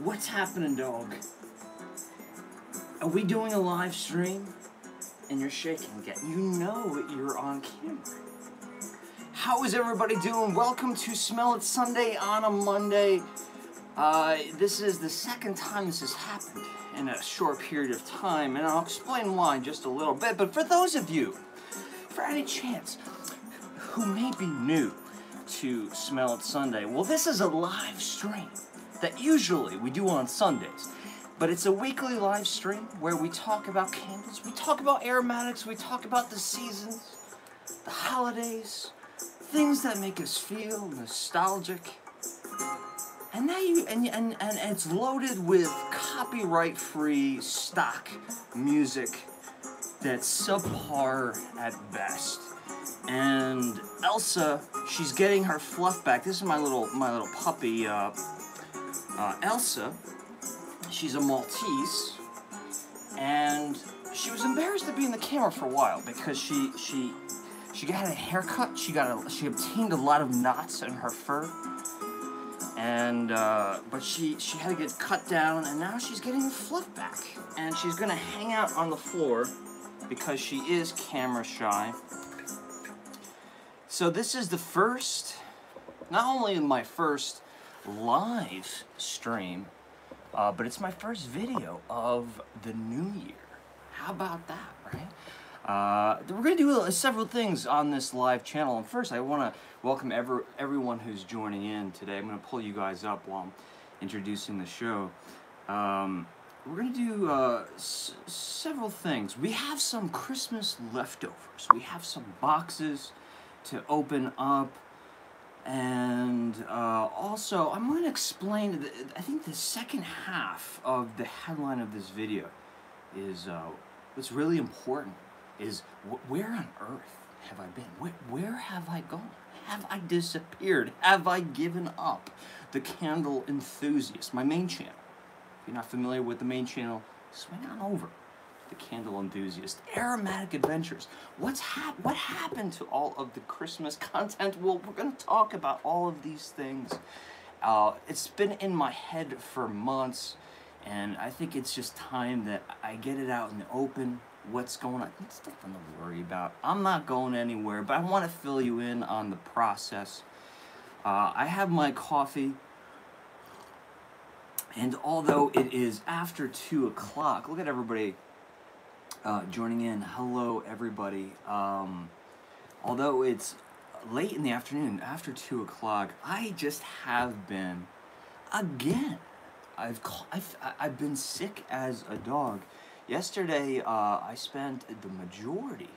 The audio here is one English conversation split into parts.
What's happening, dog? Are we doing a live stream? And you're shaking again. You know you're on camera. How is everybody doing? Welcome to Smell It Sunday on a Monday. This is the second time this has happened in a short period of time, and I'll explain why in just a little bit. But for those of you, for any chance, who may be new to Smell It Sunday, well, this is a live stream that usually we do on Sundays. But it's a weekly live stream where we talk about candles, we talk about aromatics, we talk about the seasons, the holidays, things that make us feel nostalgic. And now and it's loaded with copyright-free stock music that's subpar at best. And Elsa, she's getting her fluff back. This is my little puppy, Elsa. She's a Maltese, and she was embarrassed to be in the camera for a while because she got a haircut. She obtained a lot of knots in her fur, and but she had to get cut down, and now she's getting the fluff back, and she's gonna hang out on the floor because she is camera shy. So this is the first, not only my first live stream, but it's my first video of the new year. How about that, right? We're going to do several things on this live channel. And first, I want to welcome everyone who's joining in today. I'm going to pull you guys up while I'm introducing the show. We're going to do several things. We have some Christmas leftovers. We have some boxes to open up. And also, I'm going to explain, I think the second half of the headline of this video is, what's really important is, where on earth have I been? Where have I gone? Have I disappeared? Have I given up the Candle Enthusiast, my main channel? If you're not familiar with the main channel, swing on over. The Candle Enthusiast, aromatic adventures. What happened to all of the Christmas content? Well, we're going to talk about all of these things. It's been in my head for months, and I think it's just time that I get it out in the open. What's going on? It's nothing to worry about. I'm not going anywhere, but I want to fill you in on the process. I have my coffee, and although it is after 2 o'clock, look at everybody joining in. Hello, everybody. Although it's late in the afternoon, after 2 o'clock, I just have been, again, I've been sick as a dog. Yesterday, I spent the majority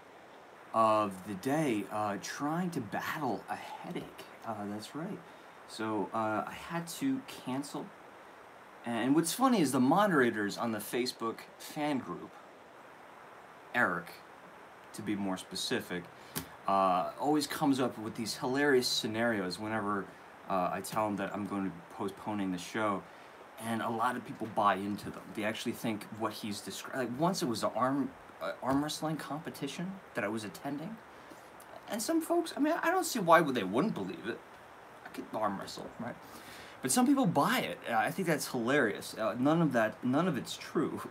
of the day trying to battle a headache. That's right. So I had to cancel. And what's funny is the moderators on the Facebook fan group, Eric, to be more specific, always comes up with these hilarious scenarios whenever I tell him that I'm going to be postponing the show, and a lot of people buy into them. They actually think what he's describing. Like once it was an arm wrestling competition that I was attending, and some folks, I mean, I don't see why they wouldn't believe it. I could arm wrestle, right? But some people buy it. I think that's hilarious. None of it's true.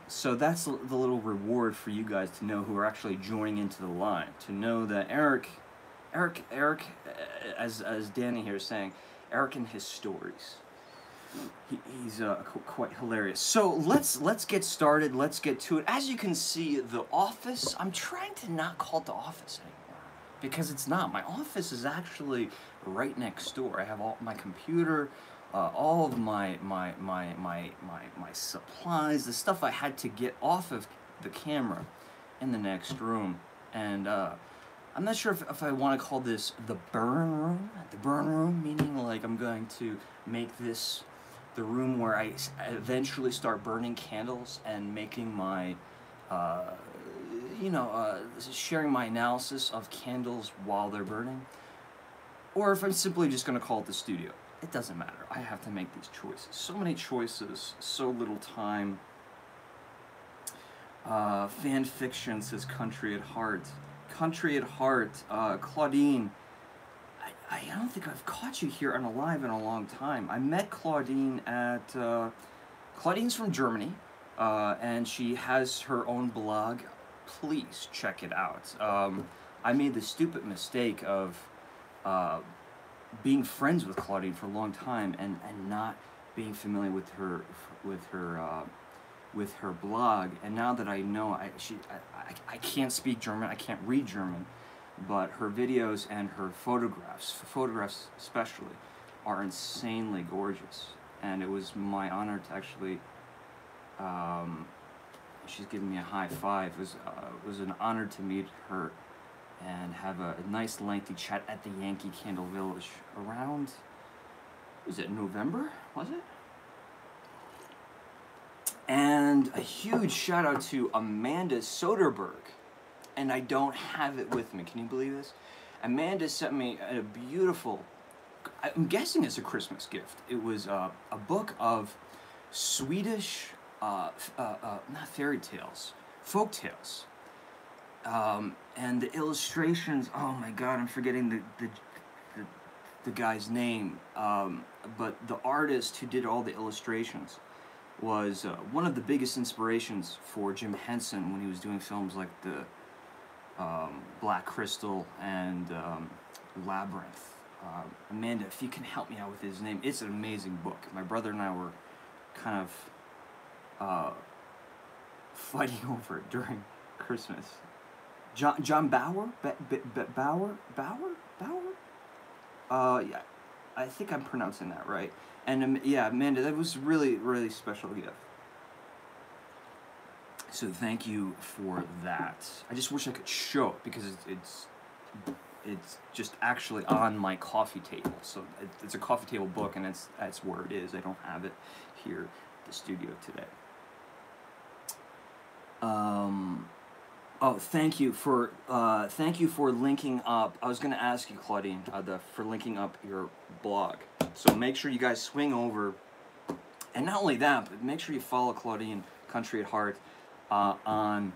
So that's the little reward for you guys to know who are actually joining into the line, to know that Eric, as Danny here is saying, Eric and his stories. He's quite hilarious. So let's get started. Let's get to it. As you can see, the office. I'm trying to not call it the office anymore because it's not. My office is actually right next door. I have all my computer. All of my supplies, the stuff I had to get off of the camera in the next room. And I'm not sure if I want to call this the burn room. The burn room, meaning like I'm going to make this the room where I eventually start burning candles and making my, sharing my analysis of candles while they're burning. Or if I'm simply just going to call it the studio. It doesn't matter. I have to make these choices. So many choices, so little time. Fan fiction says Country at Heart. Country at Heart. Claudine, I don't think I've caught you here on a live in a long time. I met Claudine at, Claudine's from Germany, and she has her own blog. Please check it out. I made the stupid mistake of being friends with Claudine for a long time and not being familiar with her blog. And now that I know, I can't speak German, I can't read German, but her videos and her photographs especially, are insanely gorgeous. And it was my honor to actually, she's giving me a high five. It was an honor to meet her and have a nice lengthy chat at the Yankee Candle Village around, was it November, was it? And a huge shout out to Amanda Soderberg. And I don't have it with me. Can you believe this? Amanda sent me a beautiful, I'm guessing it's a Christmas gift. It was a book of Swedish, not fairy tales, folk tales. And the illustrations, oh my God, I'm forgetting the guy's name. But the artist who did all the illustrations was one of the biggest inspirations for Jim Henson when he was doing films like the Black Crystal and Labyrinth. Amanda, if you can help me out with his name, it's an amazing book. My brother and I were kind of fighting over it during Christmas. John Bauer? Bauer? Yeah, I think I'm pronouncing that right. And yeah, Amanda, that was really, really special gift. So thank you for that. I just wish I could show it because it's just actually on my coffee table. So it's a coffee table book, and that's where it is. I don't have it here at the studio today. Oh, thank you for linking up. I was going to ask you, Claudine, for linking up your blog. So make sure you guys swing over, and not only that, but make sure you follow Claudine Country at Heart on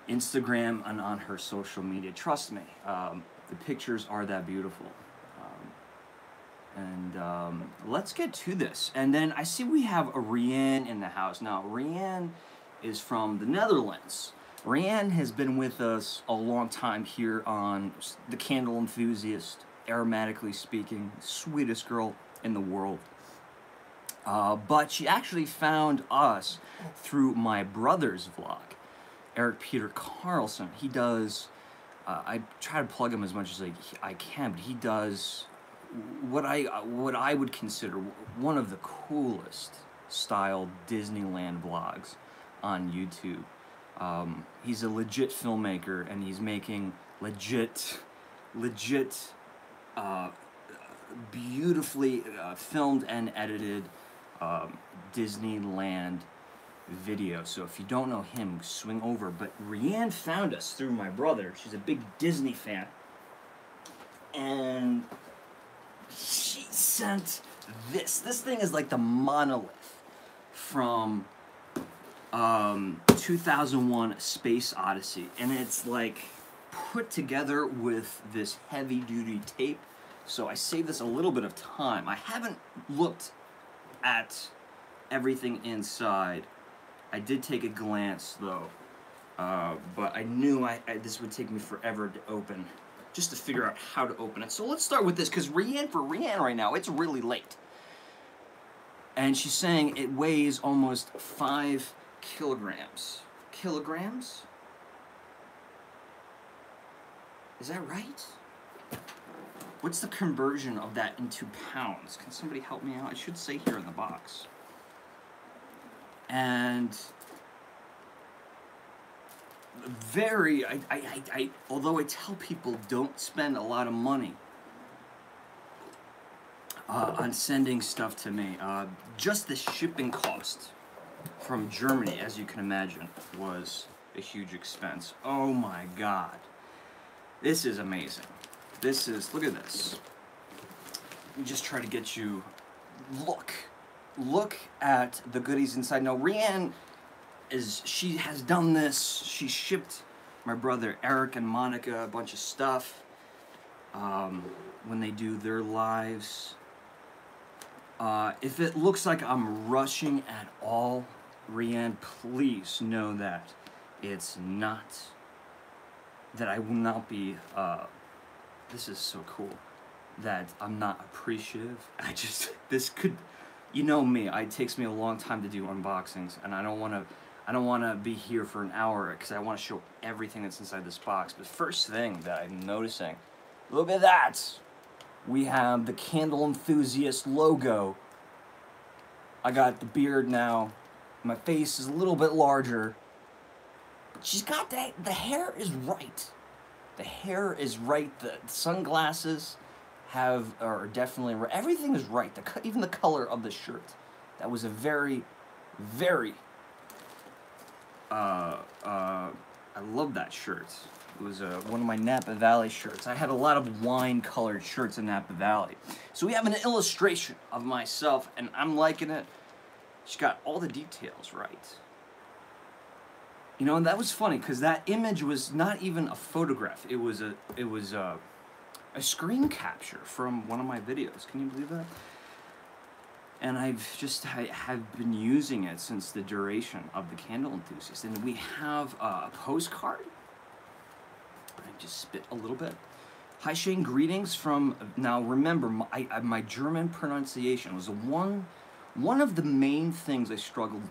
Instagram and on her social media. Trust me, the pictures are that beautiful. Let's get to this. And then I see we have a Rianne in the house. Now, Rianne is from the Netherlands. Rianne has been with us a long time here on the Candle Enthusiast, aromatically speaking, sweetest girl in the world. But she actually found us through my brother's vlog, Eric Peter Carlson. He does, I try to plug him as much as I can, but he does what I would consider one of the coolest style Disneyland vlogs on YouTube. He's a legit filmmaker, and he's making legit, beautifully filmed and edited Disneyland video. So if you don't know him, swing over. But Rianne found us through my brother. She's a big Disney fan, and she sent this. This thing is like the monolith from 2001 Space Odyssey, and it's like put together with this heavy-duty tape. So I saved this a little bit of time. I haven't looked at everything inside. I did take a glance though, but I knew this would take me forever to open, just to figure out how to open it. So let's start with this, because for Rianne right now, it's really late. And she's saying it weighs almost 5 kilograms. Kilograms? Is that right? What's the conversion of that into pounds? Can somebody help me out? I should say here in the box. And very, although I tell people don't spend a lot of money on sending stuff to me, just the shipping cost from Germany, as you can imagine, was a huge expense. Oh my God. This is amazing. This is, look at this. Let me just try to get you, look at the goodies inside. Now, Rianne she has done this. She shipped my brother Eric and Monica a bunch of stuff. when they do their lives. If it looks like I'm rushing at all, Rianne, please know that it's not, that I will not be, this is so cool, that I'm not appreciative. This could, you know me, it takes me a long time to do unboxings, and I don't want to be here for an hour, because I want to show everything that's inside this box. But first thing that I'm noticing, look at that! We have the Candle Enthusiast logo. I got the beard now. My face is a little bit larger. But she's got that, the hair is right. The hair is right. The sunglasses are definitely right. Everything is right. Even the color of the shirt. That was a very, very, I love that shirt. It was one of my Napa Valley shirts. I had a lot of wine-colored shirts in Napa Valley. So we have an illustration of myself, and I'm liking it. She's got all the details right. You know, and that was funny, because that image was not even a photograph. It was a screen capture from one of my videos. Can you believe that? And I have been using it since the duration of the Candle Enthusiast. And we have a postcard. I just spit a little bit. Hi Shane, greetings from, now remember, my German pronunciation was one of the main things I struggled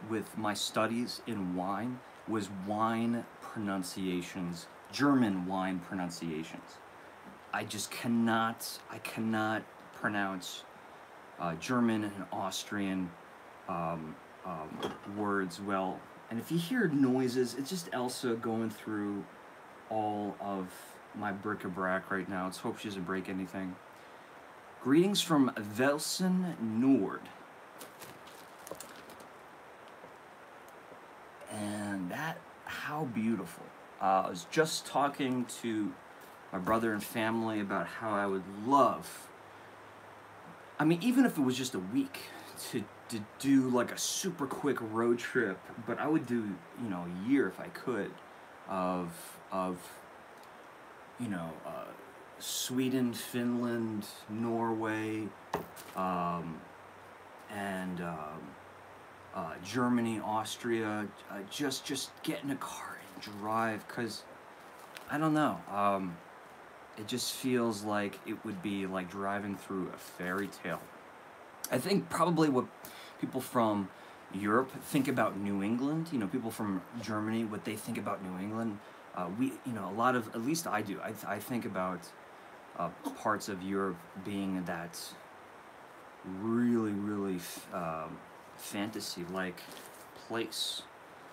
with my studies in wine was wine pronunciations, German wine pronunciations. I cannot pronounce German and Austrian words well. And if you hear noises, it's just Elsa going through all of my bric-a-brac right now. Let's hope she doesn't break anything. Greetings from Velsen Nord. And that, how beautiful. I was just talking to my brother and family about how I would love, I mean, even if it was just a week, to do like a super quick road trip, but I would do, you know, a year if I could, of you know, Sweden, Finland, Norway, and Germany, Austria, just get in a car and drive, because, I don't know, it just feels like it would be like driving through a fairy tale. I think probably what people from Europe think about New England, you know, people from Germany, what they think about New England, you know, a lot of, at least I do, I think about parts of Europe being that really, really fantasy-like place.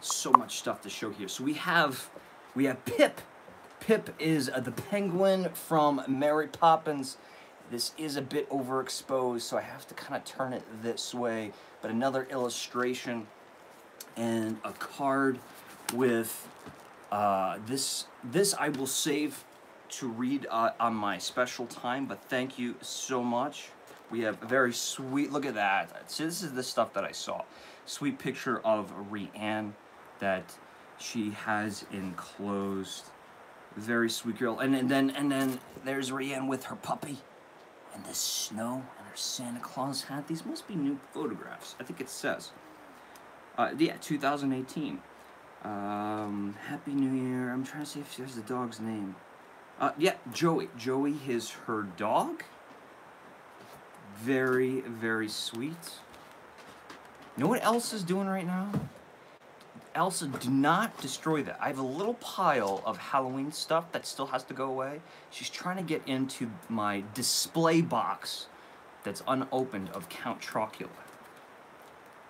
So much stuff to show here. So we have Pip. Pip is the penguin from Mary Poppins. This is a bit overexposed, so I have to kind of turn it this way. But another illustration and a card with this I will save to read on my special time, but thank you so much. We have a very sweet, look at that. So this is the stuff that I saw. Sweet picture of Rianne that she has enclosed. Very sweet girl. And then there's Rianne with her puppy and the snow and her Santa Claus hat. These must be new photographs. I think it says. Yeah, 2018. Happy New Year. I'm trying to see if there's the dog's name. Yeah, Joey. Joey is her dog. Very, very sweet. You know what Elsa's doing right now? Elsa, do not destroy that. I have a little pile of Halloween stuff that still has to go away. She's trying to get into my display box that's unopened of Count Chocula.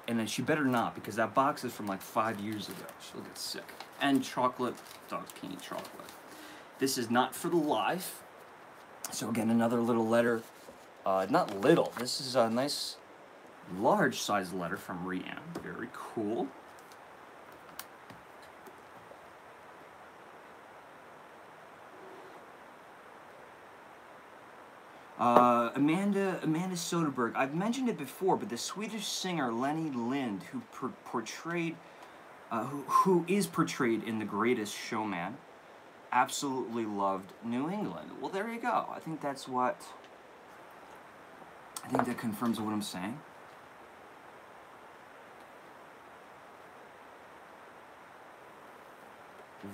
And then she better not, because that box is from like 5 years ago. She'll get sick. And chocolate, dogs can't eat chocolate. This is not for the live. So again, another little letter. Not little, this is a nice large size letter from Rianne. Very cool. Amanda Soderberg. I've mentioned it before, but the Swedish singer Lenny Lind, who is portrayed in The Greatest Showman, absolutely loved New England. Well, there you go. I think that confirms what I'm saying.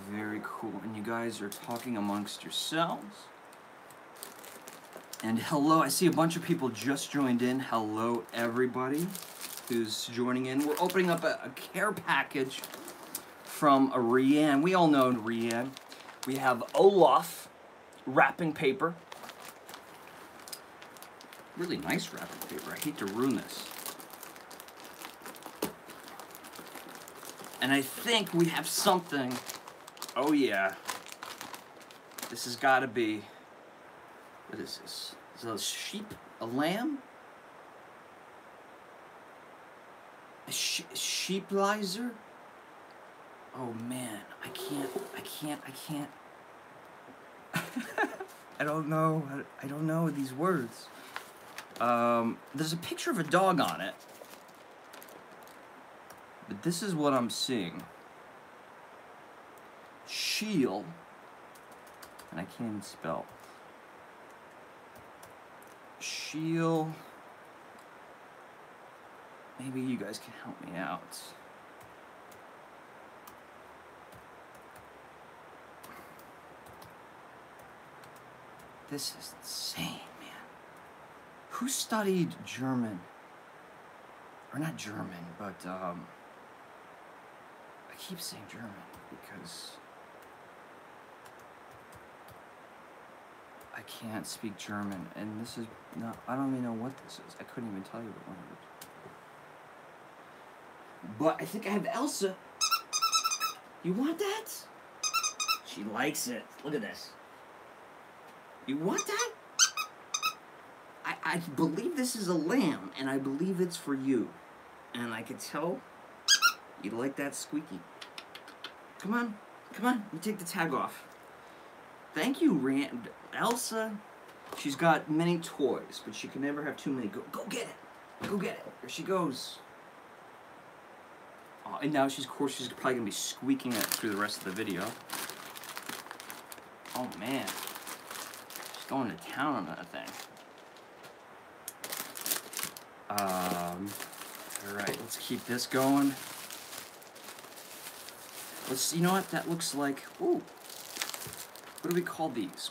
Very cool. And you guys are talking amongst yourselves. And hello, I see a bunch of people just joined in. Hello, everybody who's joining in. We're opening up a care package from Rianne. We all know Rianne. We have Olaf wrapping paper. Really nice wrapping paper. I hate to ruin this. And I think we have something. Oh yeah. This has got to be. What is this? Is it a sheep? A lamb? A sheeplizer? Oh man, I can't. I don't know these words. There's a picture of a dog on it. But this is what I'm seeing. Shield. And I can't even spell. Shield. Maybe you guys can help me out. This is insane, man. Who studied German? Or not German, but I keep saying German because I can't speak German, and this is not, I don't even know what this is. I couldn't even tell you what language. But I think I have Elsa. You want that? She likes it. Look at this. You want that? I believe this is a lamb, and I believe it's for you. And I could tell you like that squeaky. Come on, let me take the tag off. Thank you, Elsa. She's got many toys, but she can never have too many. Go get it. Go get it. There she goes. Oh, and now she's probably going to be squeaking it through the rest of the video. Oh, man. She's going to town on that thing. Alright, let's keep this going. You know what? That looks like, ooh. What do we call these?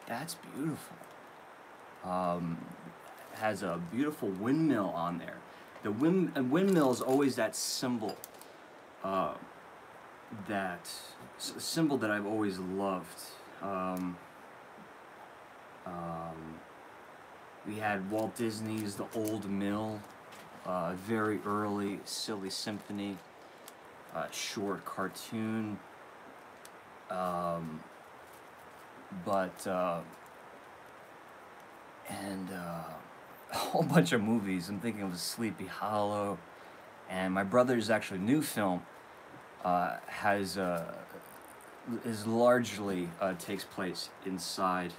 That's beautiful. Has a beautiful windmill on there. The windmill is always that symbol. That symbol that I've always loved. We had Walt Disney's The Old Mill, very early Silly Symphony, short cartoon, and a whole bunch of movies. I'm thinking of Sleepy Hollow, and my brother's actually new film is largely takes place inside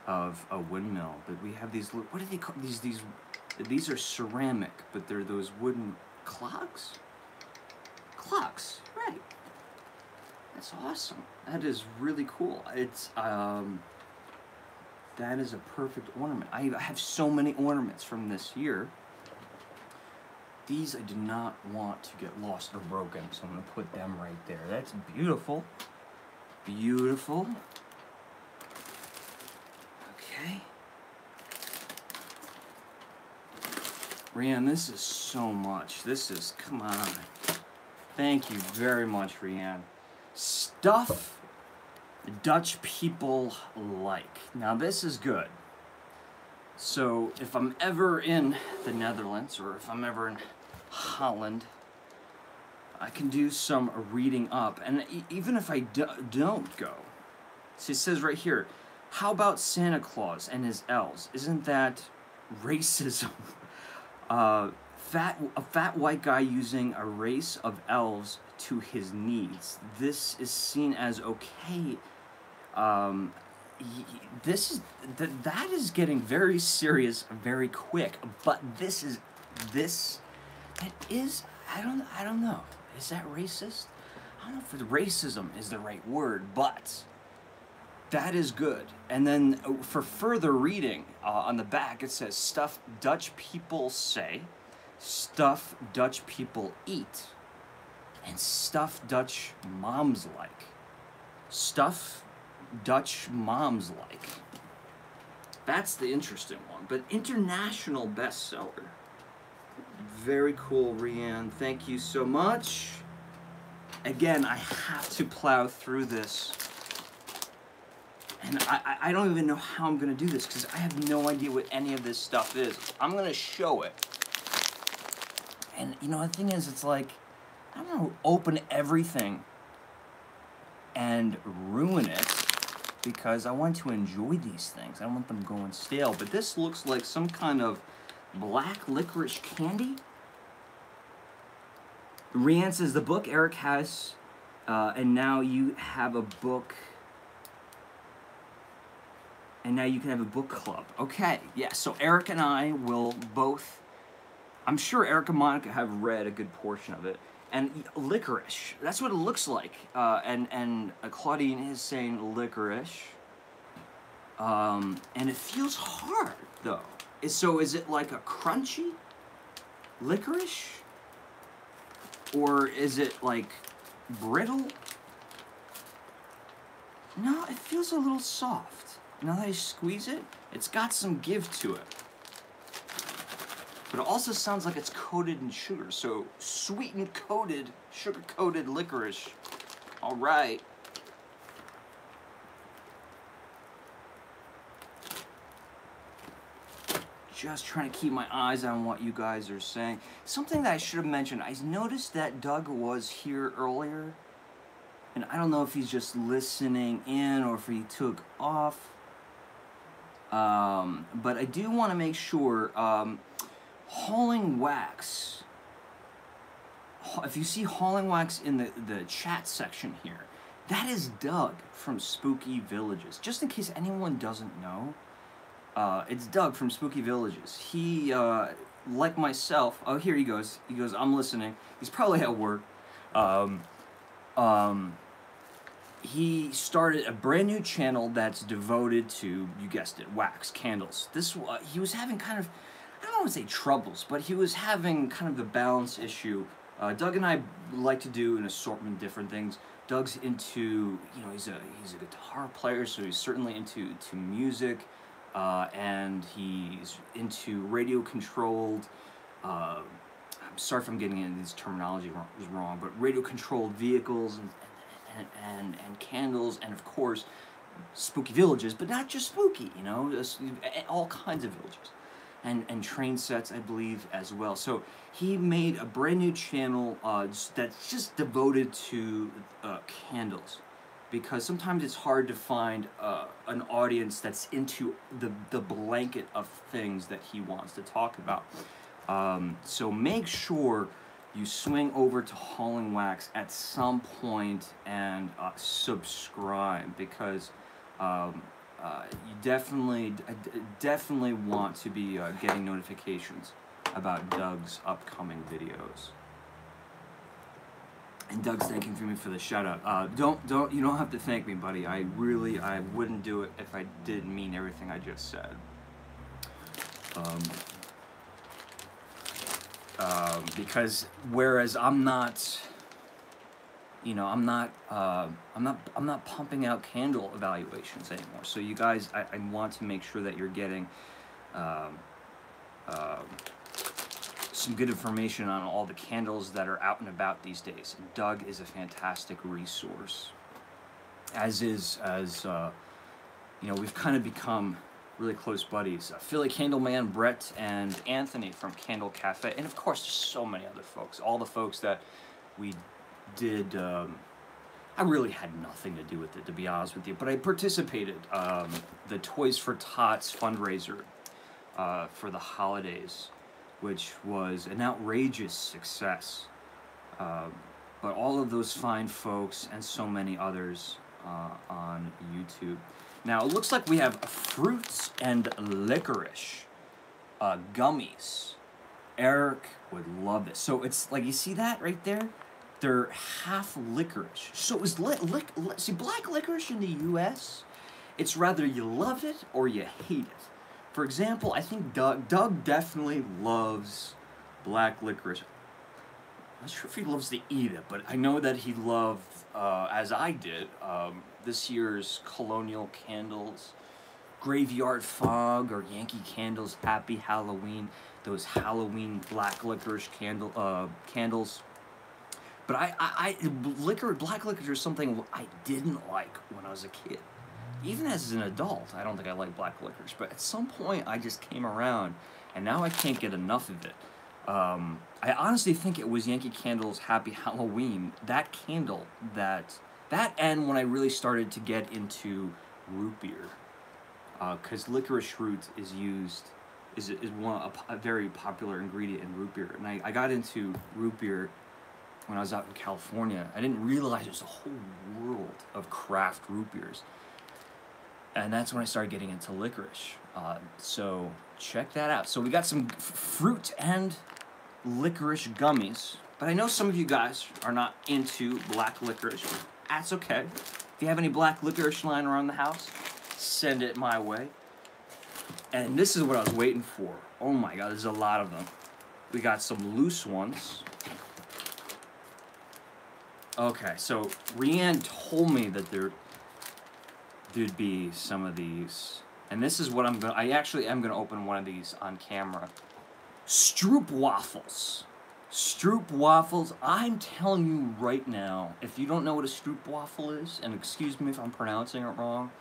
of a windmill. But we have these, what do they call these are ceramic, but they're those wooden clocks, right? That's awesome. That is really cool. It's that is a perfect ornament. I have so many ornaments from this year. These I do not want to get lost or broken, so I'm going to put them right there. That's beautiful. Beautiful. Okay. Rianne, this is so much. This is, come on. Thank you very much, Rianne. Stuff Dutch people like. Now this is good. So if I'm ever in the Netherlands, or if I'm ever in Holland, I can do some reading up. And even if I don't go, see, it says right here, how about Santa Claus and his elves? Isn't that racism? A fat white guy using a race of elves to his needs. This is seen as okay. That is getting very serious very quick. But I don't know. Is that racist? I don't know if racism is the right word, but that is good. And then for further reading, on the back it says, stuff Dutch people say, stuff Dutch people eat, and stuff Dutch moms like. Stuff Dutch moms like. That's the interesting one. But international bestseller. Very cool, Rianne. Thank you so much. Again, I have to plow through this. And I don't even know how I'm going to do this because I have no idea what any of this stuff is. I'm going to show it. And, you know, the thing is, it's like, I don't know, open everything and ruin it because I want to enjoy these things. I don't want them going stale. But this looks like some kind of black licorice candy. Rianne says, the book Eric has, and now you have a book... And now you can have a book club. Okay, yeah, so Eric and I will both... I'm sure Eric and Monica have read a good portion of it. And licorice, that's what it looks like. And Claudine is saying licorice. And it feels hard, though. So is it like a crunchy licorice? Or is it like brittle? No, it feels a little soft. Now that I squeeze it, it's got some give to it. But it also sounds like it's coated in sugar. So sweetened coated, sugar-coated licorice. All right. Just trying to keep my eyes on what you guys are saying. Something that I should have mentioned. I noticed that Doug was here earlier. And I don't know if he's just listening in or if he took off. But I do want to make sure, Hauling Wax, if you see Hauling Wax in the chat section here, that is Doug from Spooky Villages. Just in case anyone doesn't know, it's Doug from Spooky Villages. He, like myself, oh, here he goes, I'm listening. He's probably at work. He started a brand new channel that's devoted to, you guessed it, wax, candles. This he was having kind of, I don't want to say troubles, but he was having kind of the balance issue. Doug and I like to do an assortment of different things. Doug's into, you know, he's a guitar player, so he's certainly into music, and he's into radio-controlled. I'm sorry if I'm getting into this terminology wrong, but radio-controlled vehicles and candles, and of course spooky villages, but not just spooky, you know, all kinds of villages, and train sets, I believe, as well. So he made a brand new channel that's just devoted to candles, because sometimes it's hard to find an audience that's into the blanket of things that he wants to talk about. So make sure you swing over to Hauling Wax at some point and subscribe, because you definitely want to be getting notifications about Doug's upcoming videos. And Doug's thanking me for the shout out. You don't have to thank me, buddy. I wouldn't do it if I didn't mean everything I just said. Because whereas I'm not, you know, I'm not pumping out candle evaluations anymore. So you guys, I want to make sure that you're getting some good information on all the candles that are out and about these days. Doug is a fantastic resource, as you know, we've kind of become really close buddies. Philly Candleman, Brett, and Anthony from Candle Cafe, and of course there's so many other folks. All the folks that we did, I really had nothing to do with it, to be honest with you, but I participated. The Toys for Tots fundraiser for the holidays, which was an outrageous success. But all of those fine folks and so many others on YouTube. Now, it looks like we have fruits and licorice gummies. Eric would love this. So it's like, you see that right there? they're half licorice. So is see, black licorice in the U.S., it's rather you love it or you hate it. For example, I think Doug definitely loves black licorice. I'm not sure if he loves to eat it, but I know that he loved, as I did, this year's Colonial Candles, Graveyard Fog, or Yankee Candles Happy Halloween, those Halloween black licorice candles. But black licorice is something I didn't like when I was a kid. Even as an adult, I don't think I like black licorice, but at some point I just came around, and now I can't get enough of it. I honestly think it was Yankee Candle's Happy Halloween, that candle, that and when I really started to get into root beer, because licorice root is a very popular ingredient in root beer, and I got into root beer when I was out in California. I didn't realize there's a whole world of craft root beers. And that's when I started getting into licorice. So check that out. So we got some fruit and licorice gummies. But I know some of you guys are not into black licorice. That's okay. If you have any black licorice lying around the house, send it my way. And this is what I was waiting for. Oh my God, there's a lot of them. We got some loose ones. Okay, so Rianne told me that there'd be some of these, and this is what I actually am gonna open one of these on camera. Stroop waffles. Stroop waffles. I'm telling you right now, if you don't know what a stroop waffle is, and excuse me if I'm pronouncing it wrong,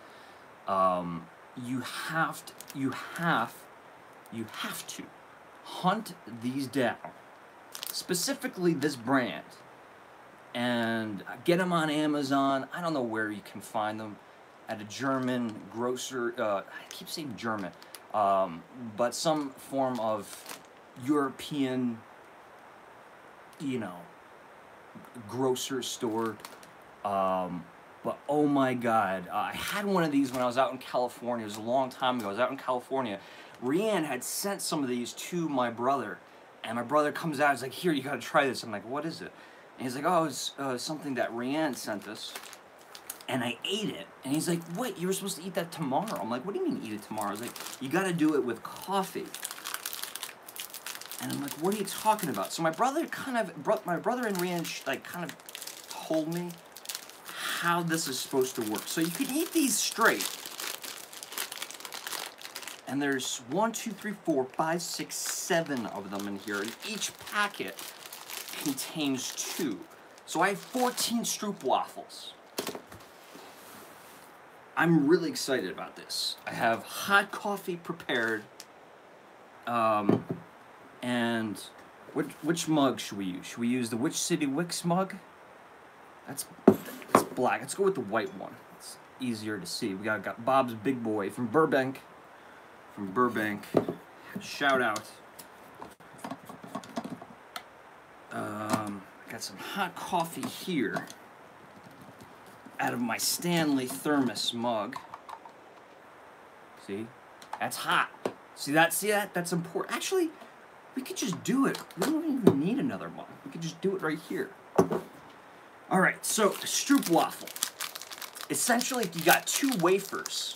you have to hunt these down. Specifically this brand, and get them on Amazon. I don't know where you can find them. At a German grocer, I keep saying German, but some form of European, grocer store. But oh my God, I had one of these when I was out in California. It was a long time ago. I was out in California. Rianne had sent some of these to my brother, and my brother comes out. He's like, "Here, you gotta try this." I'm like, "What is it?" And he's like, "Oh, it's something that Rianne sent us." And I ate it, and he's like, "Wait, you were supposed to eat that tomorrow." I'm like, "What do you mean eat it tomorrow?" I was like, "You gotta do it with coffee." And I'm like, "What are you talking about?" So my brother and Rianne kind of told me how this is supposed to work. So you can eat these straight. And there's 1, 2, 3, 4, 5, 6, 7 of them in here, and each packet contains 2. So I have 14 Stroop waffles. I'm really excited about this. I have hot coffee prepared. And which mug should we use? Should we use the Witch City Wicks mug? That's black. Let's go with the white one. It's easier to see. We got Bob's Big Boy from Burbank. Shout out. Got some hot coffee here out of my Stanley thermos mug. See? That's hot. See that? That's important. Actually, we could just do it. We don't even need another mug. We could just do it right here. All right, so Stroop waffle. Essentially, you got 2 wafers,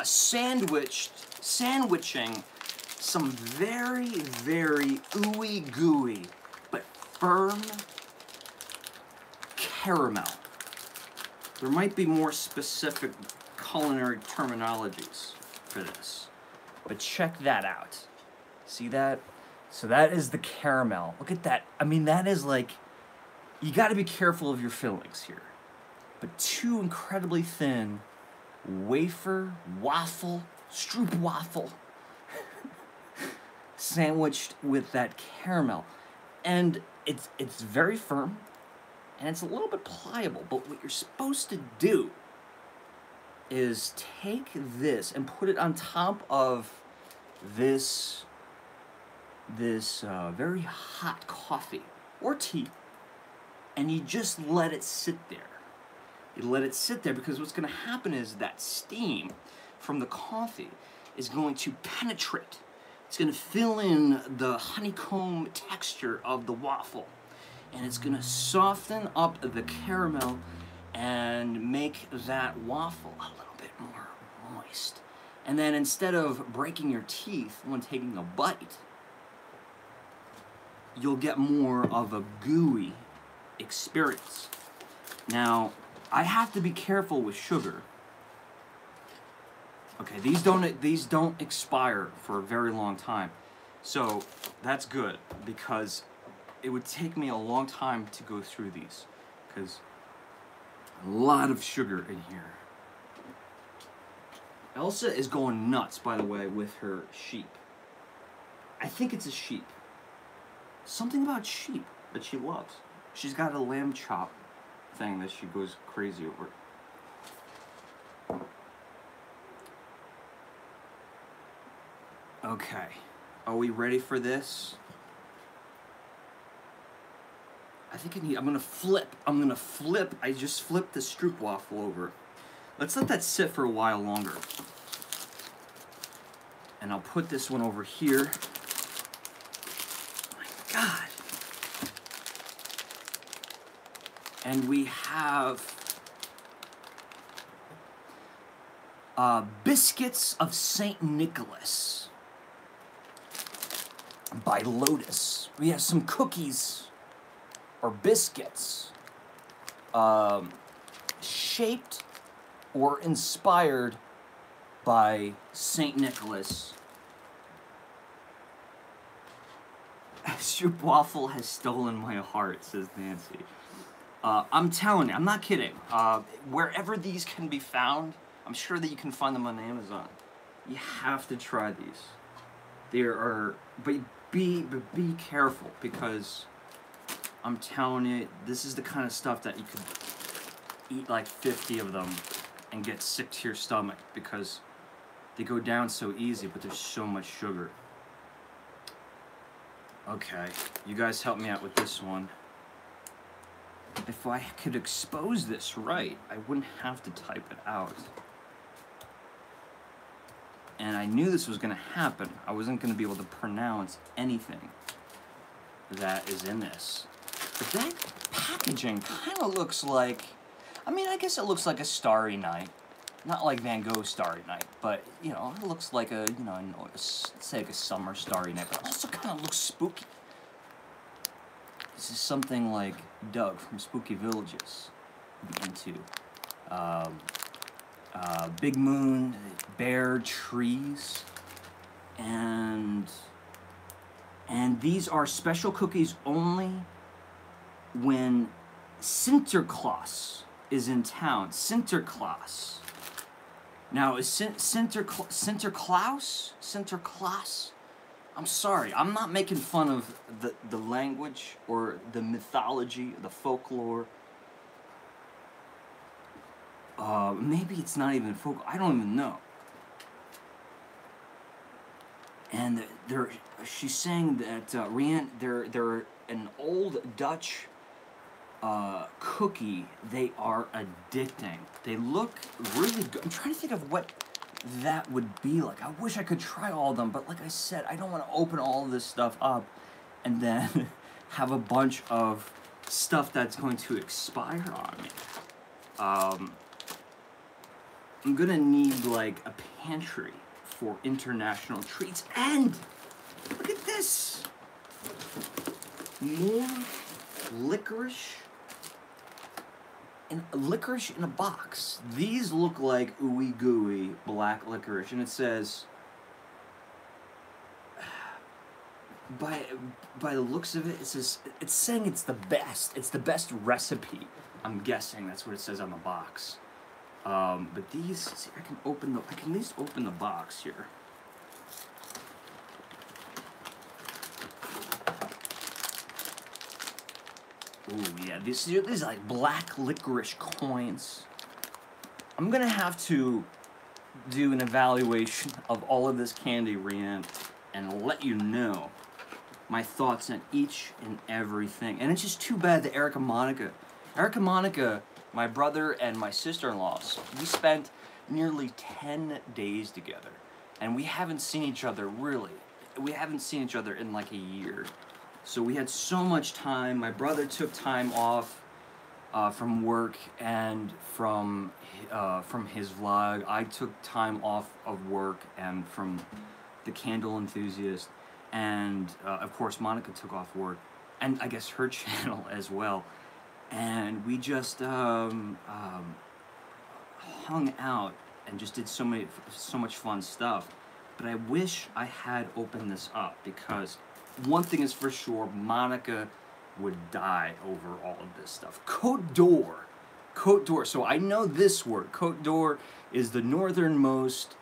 sandwiching some very, very ooey gooey, but firm caramel. There might be more specific culinary terminologies for this, but check that out. See that? So that is the caramel. Look at that. I mean, that is like, you got to be careful of your fillings here. But 2 incredibly thin waffle, Stroop waffle, sandwiched with that caramel. And it's very firm, and it's a little bit pliable, but what you're supposed to do is take this and put it on top of this very hot coffee or tea, and you just let it sit there. You let it sit there because what's going to happen is that steam from the coffee is going to penetrate. It's going to fill in the honeycomb texture of the waffle. and it's gonna soften up the caramel and make that waffle a little bit more moist. And then instead of breaking your teeth when taking a bite, you'll get more of a gooey experience. Now, I have to be careful with sugar. Okay, these don't expire for a very long time. So that's good, because it would take me a long time to go through these, because a lot of sugar in here. Elsa is going nuts, by the way, with her sheep. I think it's a sheep. Something about sheep that she loves. She's got a lamb chop thing that she goes crazy over. Okay, are we ready for this? I think I'm gonna flip. I just flipped the stroopwafel over. Let's let that sit for a while longer. And I'll put this one over here. My God. And we have Biscuits of St. Nicholas by Lotus. We have some cookies or biscuits shaped or inspired by St. Nicholas. Stroopwafel has stolen my heart, says Nancy. I'm telling you, I'm not kidding. Wherever these can be found, I'm sure that you can find them on Amazon. You have to try these. There are, but be careful, because I'm telling you, this is the kind of stuff that you could eat like 50 of them and get sick to your stomach, because they go down so easy, but there's so much sugar. Okay, you guys help me out with this one. If I could expose this right, I wouldn't have to type it out. And I knew this was going to happen. I wasn't going to be able to pronounce anything that is in this. But that packaging kind of looks like, I mean, I guess it looks like a Starry Night. Not like Van Gogh's Starry Night, but, you know, it looks like a, you know, say like a summer Starry Night, but it also kind of looks spooky. This is something like Doug from Spooky Villages into. Big Moon, bare trees, and these are special cookies only when Sinterklaas is in town. Sinterklaas. Now, is Sinterklaas? I'm sorry, I'm not making fun of the language or the mythology, the folklore. Maybe it's not even folk. I don't even know. And she's saying that they're an old Dutch cookie. They are addicting. They look really good. I'm trying to think of what that would be like. I wish I could try all of them, but like I said, I don't want to open all of this stuff up and then have a bunch of stuff that's going to expire on me. I'm gonna need like a pantry for international treats. And look at this, more licorice in a box. These look like ooey gooey black licorice, and it says, by the looks of it, it's saying it's the best. It's the best recipe. I'm guessing that's what it says on the box. But these, see, I can at least open the box here. Ooh, yeah, these are like black licorice coins. I'm gonna have to do an evaluation of all of this candy, Rianne, and let you know my thoughts on each and everything. And it's just too bad that Erica Monica, my brother and my sister-in-law, we spent nearly 10 days together, and we haven't seen each other really. We haven't seen each other in like a year. So we had so much time. My brother took time off from work and from his vlog. I took time off of work and from the Candle Enthusiast. And of course, Monica took off work. And I guess her channel as well. And we just hung out and just did so much fun stuff. But I wish I had opened this up, because one thing is for sure, Monica would die over all of this stuff. Côte d'Or. Côte d'Or. So I know this word. Côte d'Or is the northernmost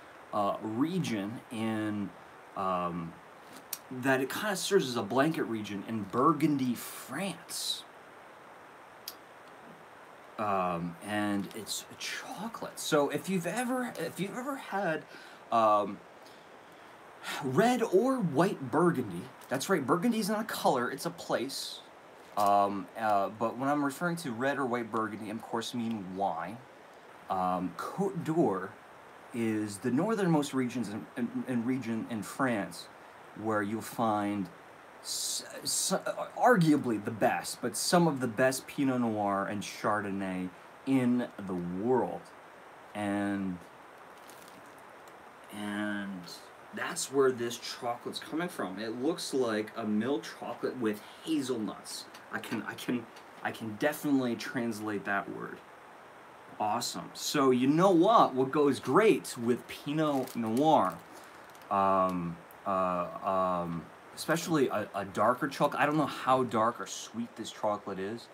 region in, that it kind of serves as a blanket region in Burgundy, France. And it's chocolate. So if you've ever had red or white Burgundy, that's right, Burgundy is not a color, it's a place. But when I'm referring to red or white Burgundy, I'm of course mean wine. Côte d'Or is the northernmost region in France, where you'll find arguably the best, but some of the best Pinot Noir and Chardonnay in the world. And that's where this chocolate's coming from. It looks like a milk chocolate with hazelnuts. I can definitely translate that word. Awesome. So you know what goes great with Pinot Noir? Especially a darker chocolate. I don't know how dark or sweet this chocolate is,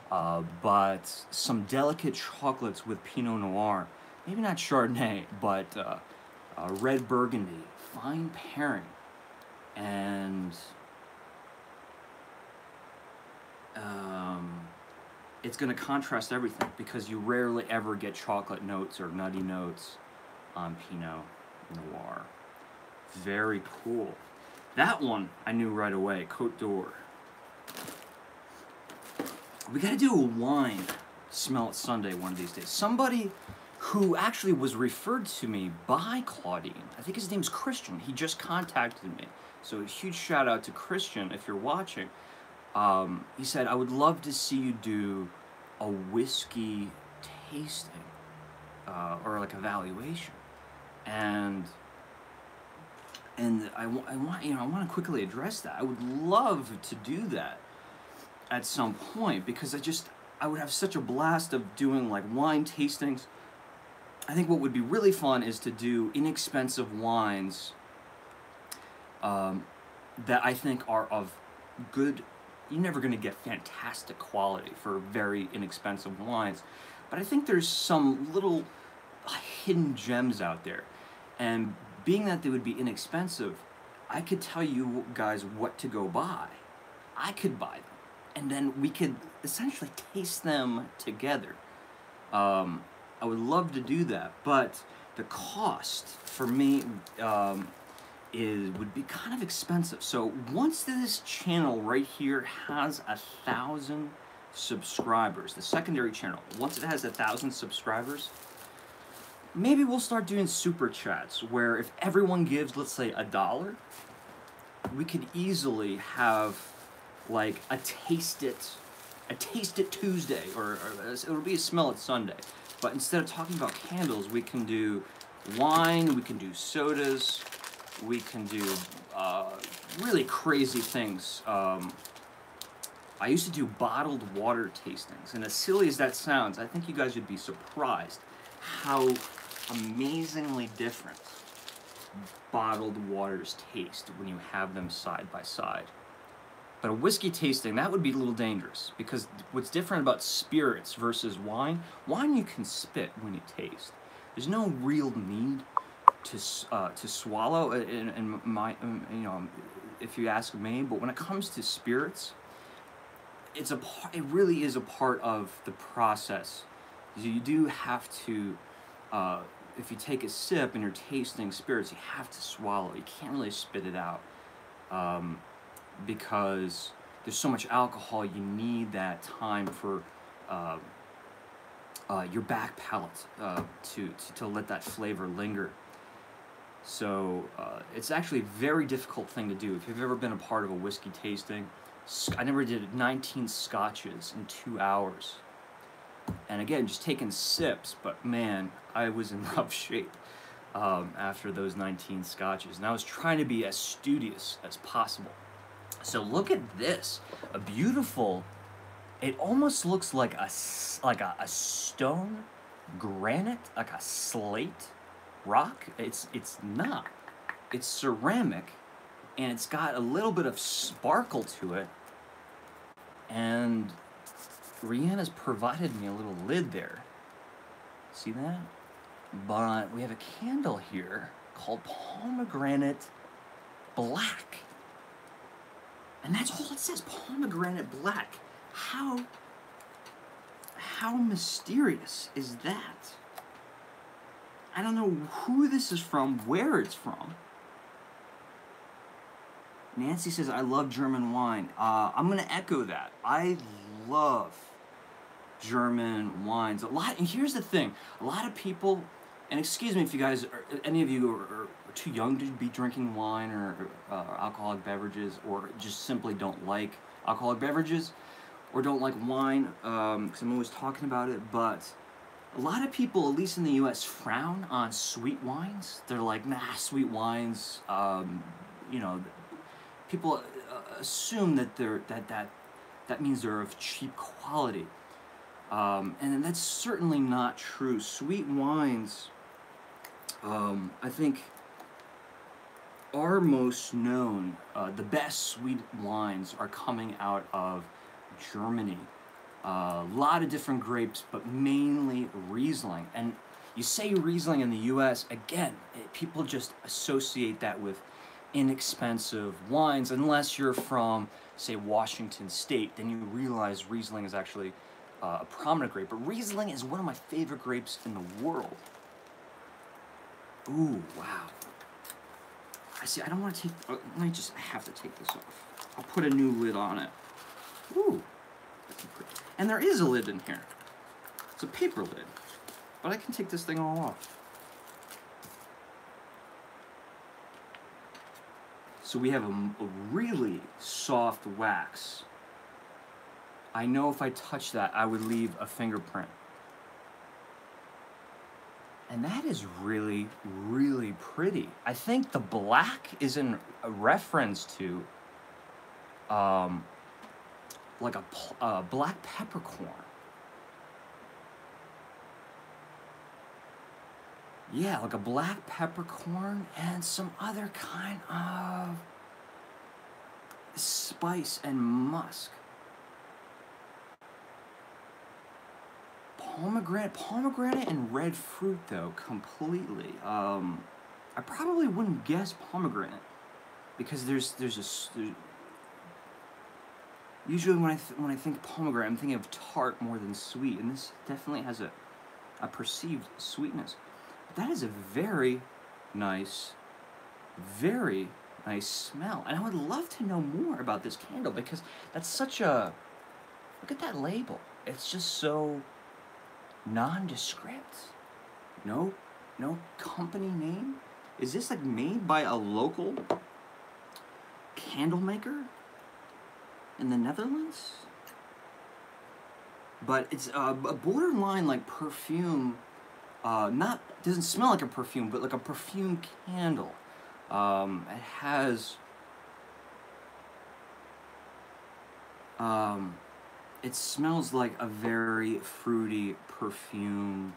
but some delicate chocolates with Pinot Noir. Maybe not Chardonnay, but red Burgundy. Fine pairing. And it's going to contrast everything, because you rarely ever get chocolate notes or nutty notes on Pinot Noir. Very cool. That one I knew right away, Côte d'Or. We gotta do a wine smell it Sunday one of these days. Somebody who actually was referred to me by Claudine, I think his name's Christian, he just contacted me. So a huge shout out to Christian if you're watching. He said, I would love to see you do a whiskey tasting, or like evaluation. And I want to quickly address that. I would love to do that at some point, because I would have such a blast of doing like wine tastings. I think what would be really fun is to do inexpensive wines that I think are of good. You're never going to get fantastic quality for very inexpensive wines, but I think there's some little hidden gems out there. And being that they would be inexpensive, I could tell you guys what to go buy. I could buy them, and then we could essentially taste them together. I would love to do that, but the cost for me would be kind of expensive. So once this channel right here has 1,000 subscribers, the secondary channel, once it has 1,000 subscribers, maybe we'll start doing super chats where if everyone gives, let's say, $1, we could easily have like a Taste It Tuesday, or it'll be a Smell It Sunday. But instead of talking about candles, we can do wine, we can do sodas, we can do really crazy things. I used to do bottled water tastings, and as silly as that sounds, I think you guys would be surprised how amazingly different bottled waters taste when you have them side by side. But a whiskey tasting, that would be a little dangerous, because what's different about spirits versus wine you can spit when you taste. There's no real need to swallow, in my, if you ask me. But when it comes to spirits, it really is a part of the process. You do have to, if you take a sip and you're tasting spirits, you have to swallow. You can't really spit it out, because there's so much alcohol. You need that time for your back palate to let that flavor linger. So it's actually a very difficult thing to do. If you've ever been a part of a whiskey tasting, I never did 19 scotches in 2 hours. And again, just taking sips, but man, I was in rough shape after those 19 scotches. And I was trying to be as studious as possible. So look at this, a beautiful, it almost looks like a stone granite, like a slate rock. It's not. It's ceramic, and it's got a little bit of sparkle to it. And Rihanna's provided me a little lid there. See that? But we have a candle here called Pomegranate Black. And that's all it says, Pomegranate Black. How mysterious is that? I don't know who this is from, where it's from. Nancy says, I love German wine. I'm going to echo that. I love German wines. And here's the thing. A lot of people, and excuse me if you guys, any of you are too young to be drinking wine or alcoholic beverages, or just simply don't like alcoholic beverages, or don't like wine, because I'm always talking about it, but a lot of people, at least in the US, frown on sweet wines. They're like, nah, sweet wines, you know, people assume that that means they're of cheap quality. And that's certainly not true. Sweet wines, I think, are most known, the best sweet wines are coming out of Germany. A lot of different grapes, but mainly Riesling. And you say Riesling in the US, again, people just associate that with inexpensive wines, unless you're from, say, Washington State, then you realize Riesling is actually a prominent grape. But Riesling is one of my favorite grapes in the world. Ooh, wow. I see, I don't want to take, I have to take this off. I'll put a new lid on it. Ooh. And there is a lid in here. It's a paper lid. But I can take this thing all off. So we have a really soft wax. I know if I touch that, I would leave a fingerprint. And that is really, really pretty. I think the black is in a reference to like a black peppercorn. Yeah, like a black peppercorn and some other kind of spice and musk. Pomegranate and red fruit though, completely. I probably wouldn't guess pomegranate because there's usually when I think pomegranate, I'm thinking of tart more than sweet, and this definitely has a perceived sweetness. But that is a very nice smell, and I would love to know more about this candle because that's such a, look at that label. It's just so nondescript. No company name. Is this like made by a local candle maker in the Netherlands? But it's a borderline like perfume. Doesn't smell like a perfume, but like a perfume candle. It has it smells like a very fruity perfume,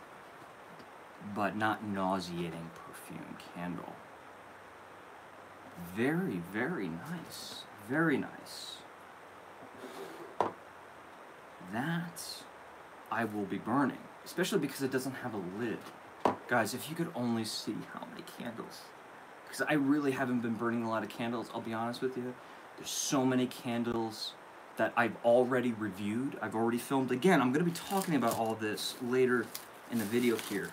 but not nauseating perfume candle. Very, very nice. Very nice. That I will be burning, especially because it doesn't have a lid. Guys, if you could only see how many candles, because I really haven't been burning a lot of candles, I'll be honest with you. There's so many candles that I've already reviewed, I've already filmed. Again, I'm going to be talking about all this later in the video here.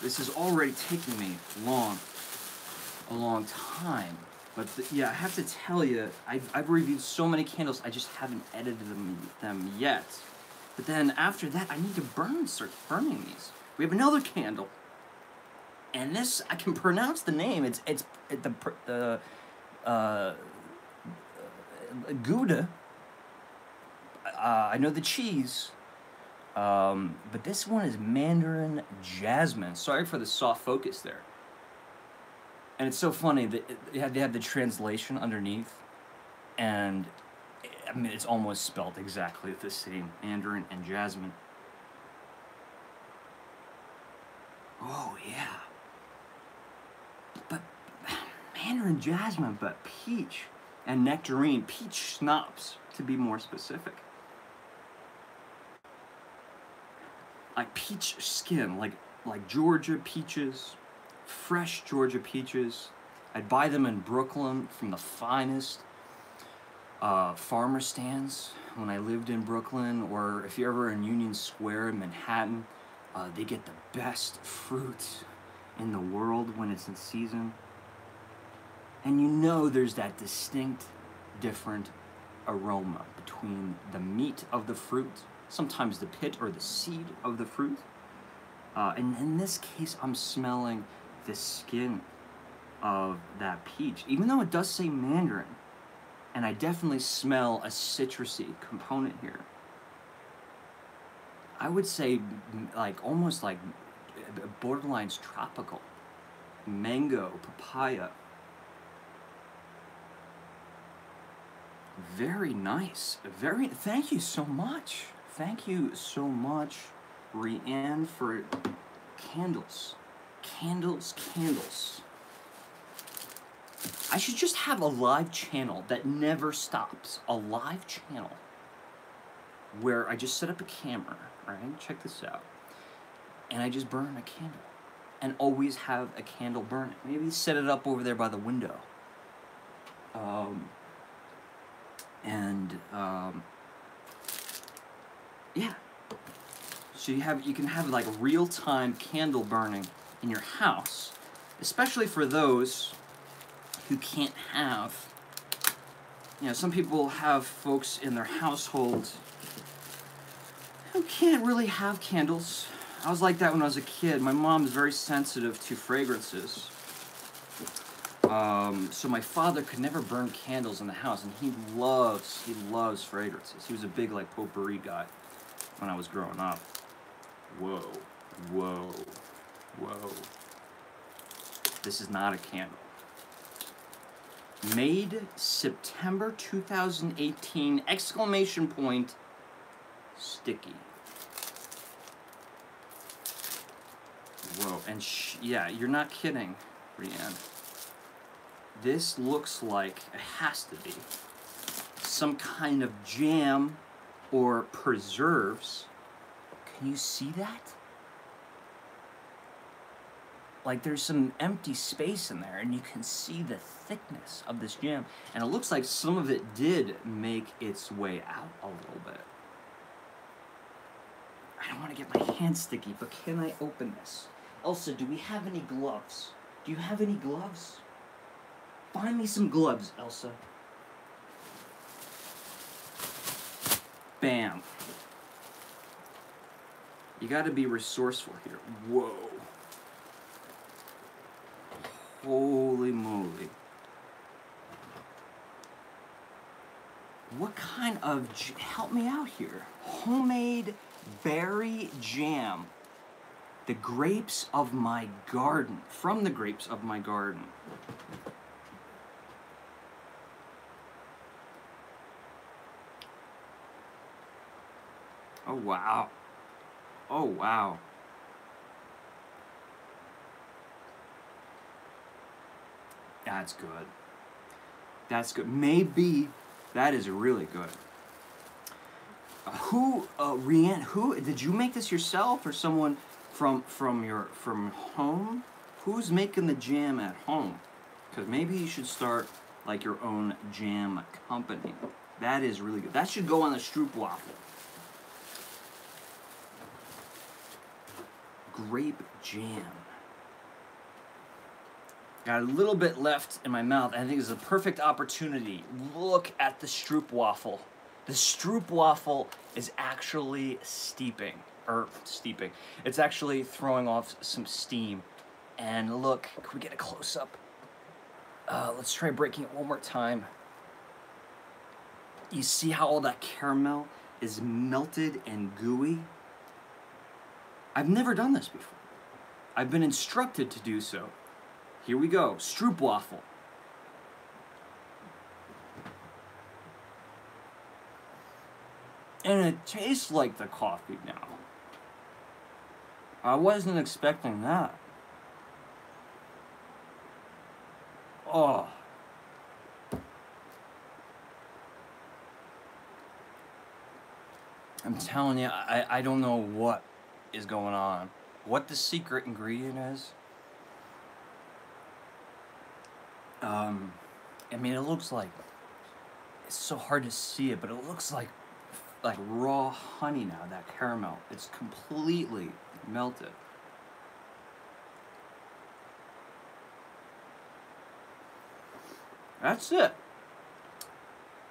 This is already taking me a long time. But yeah, I have to tell you, I've reviewed so many candles, I just haven't edited them yet. But then after that, I need to start burning these. We have another candle. And this, I can pronounce the name. It's the Gouda. I know the cheese. But this one is Mandarin Jasmine. Sorry for the soft focus there. And it's so funny that they have the translation underneath, and I mean it's almost spelled exactly the same, Mandarin and Jasmine. Oh yeah. But Mandarin Jasmine, but peach and nectarine, peach schnapps to be more specific. Like peach skin, like Georgia peaches, fresh Georgia peaches. I'd buy them in Brooklyn from the finest farmer stands when I lived in Brooklyn, or if you're ever in Union Square in Manhattan, they get the best fruit in the world when it's in season. And you know there's that distinct, different aroma between the meat of the fruit, sometimes the pit or the seed of the fruit. And in this case, I'm smelling the skin of that peach, even though it does say Mandarin. And I definitely smell a citrusy component here. I would say almost like borderline's tropical. Mango, papaya. Very nice. Thank you so much. Thank you so much, Rianne, for candles. Candles. I should just have a live channel that never stops. A live channel where I just set up a camera, right? Check this out. And I just burn a candle. And always have a candle burning. Maybe set it up over there by the window. Yeah. So you can have like real-time candle burning in your house, especially for those who can't have, some people have folks in their household who can't really have candles. I was like that when I was a kid. My mom is very sensitive to fragrances. So my father could never burn candles in the house, and he loves fragrances. He was a big potpourri guy when I was growing up. Whoa. This is not a candle. Made September 2018, exclamation point, sticky. Whoa, and yeah, you're not kidding, Rianne. This looks like, it has to be, some kind of jam or preserves. Can you see that? Like there's some empty space in there and you can see the thickness of this jam. And it looks like some of it did make its way out a little bit. I don't want to get my hands sticky, but can I open this? Elsa, do we have any gloves? Do you have any gloves? Find me some gloves, Elsa. Bam. You gotta be resourceful here. Whoa. Holy moly. What kind of, help me out here. Homemade berry jam. The grapes of my garden, from the grapes of my garden. Oh, wow. Oh, wow. That's good. That's good. Maybe that is really good. Rianne, did you make this yourself or someone from home? Who's making the jam at home? Because maybe you should start like your own jam company. That is really good. That should go on the stroopwafel. Grape jam. Got a little bit left in my mouth. I think it's a perfect opportunity. Look at the stroopwafel. The stroopwafel is actually steeping. It's actually throwing off some steam. And look, can we get a close-up? Let's try breaking it one more time. You see how all that caramel is melted and gooey? I've never done this before. I've been instructed to do so. Here we go, stroopwafel. And it tastes like the coffee now. I wasn't expecting that. Oh. I'm telling you, I don't know what is going on. What the secret ingredient is. I mean, it looks like, it's so hard to see it, but it looks like raw honey now, that caramel. It's completely melted. That's it.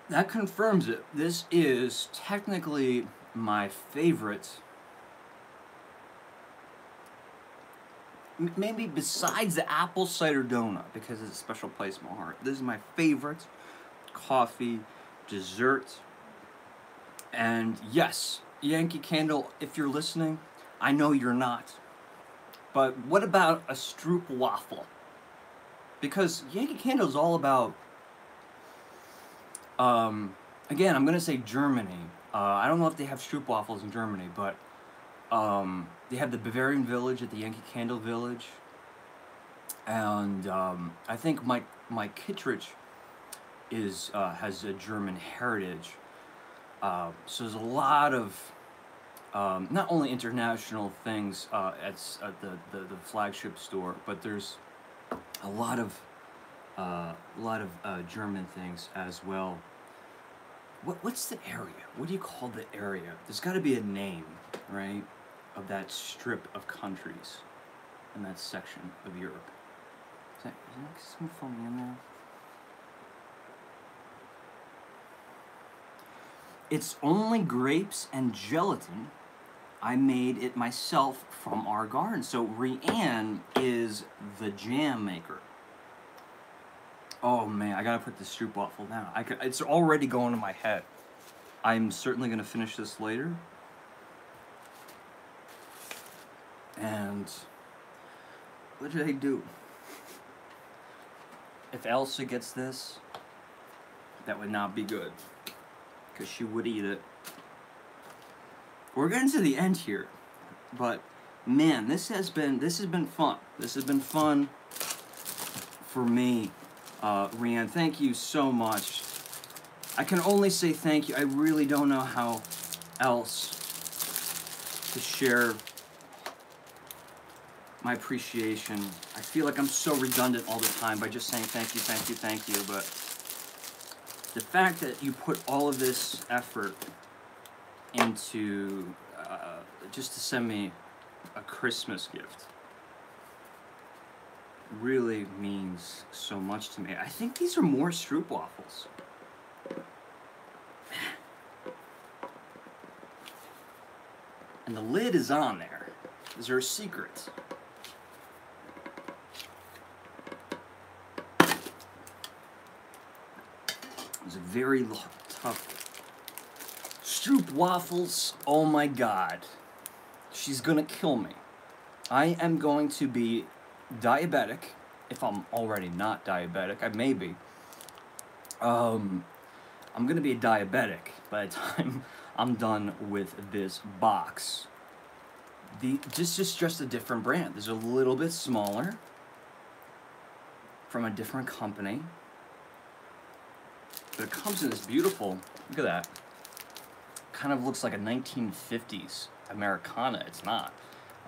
That confirms it. This is technically my favorite, maybe besides the apple cider donut, because it's a special place in my heart. This is my favorite coffee dessert. And yes, Yankee Candle, if you're listening, I know you're not. But what about a stroopwafel? Because Yankee Candle is all about, again, I'm going to say Germany. I don't know if they have stroopwafels in Germany, but they have the Bavarian Village at the Yankee Candle Village. And I think Mike Kittredge has a German heritage. So there's a lot of not only international things at the flagship store, but there's a lot of German things as well. What's the area? What do you call the area? There's got to be a name, right, of that strip of countries in that section of Europe. Is there some foamy in there? It's only grapes and gelatin. I made it myself from our garden. So Rianne is the jam maker. Oh man, I gotta put the stroopwafel down. It's already going to my head. I'm certainly gonna finish this later. And what did I do? If Elsa gets this, that would not be good, because she would eat it. We're getting to the end here, but man, this has been fun. This has been fun for me. Rianne, thank you so much. I can only say thank you. I really don't know how else to share my appreciation. I feel like I'm so redundant all the time by just saying thank you, thank you, thank you, but the fact that you put all of this effort into just to send me a Christmas gift really means so much to me. I think these are more stroopwafels. And the lid is on there. Is there a secret? It's a very tough. Stroopwafels, oh my god. She's gonna kill me. I am going to be diabetic, if I'm already not diabetic. I may be. I'm gonna be a diabetic by the time I'm done with this box. This is just a different brand. This is a little bit smaller, from a different company. But it comes in this beautiful, look at that. Kind of looks like a 1950s Americana. It's not,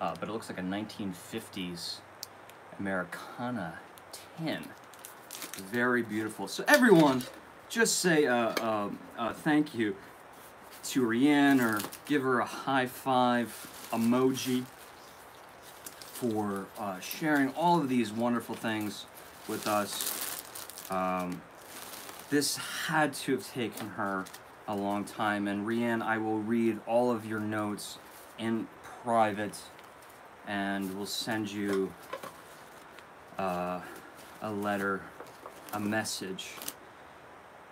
but it looks like a 1950s Americana tin. Very beautiful. So everyone, just say thank you to Rianne, or give her a high five emoji for sharing all of these wonderful things with us. This had to have taken her a long time, and Rianne, I will read all of your notes in private, and we'll send you a letter, a message,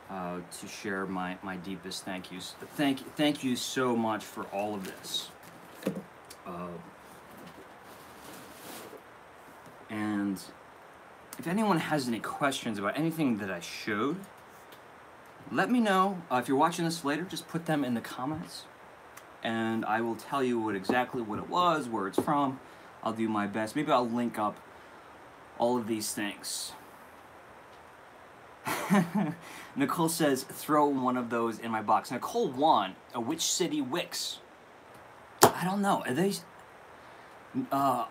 to share my deepest thank yous. Thank you so much for all of this. And if anyone has any questions about anything that I showed, let me know. If you're watching this later, just put them in the comments, and I will tell you exactly what it was, where it's from. I'll do my best. Maybe I'll link up all of these things. Nicole says, throw one of those in my box. Nicole won a Which City Wicks. I don't know. Are they... I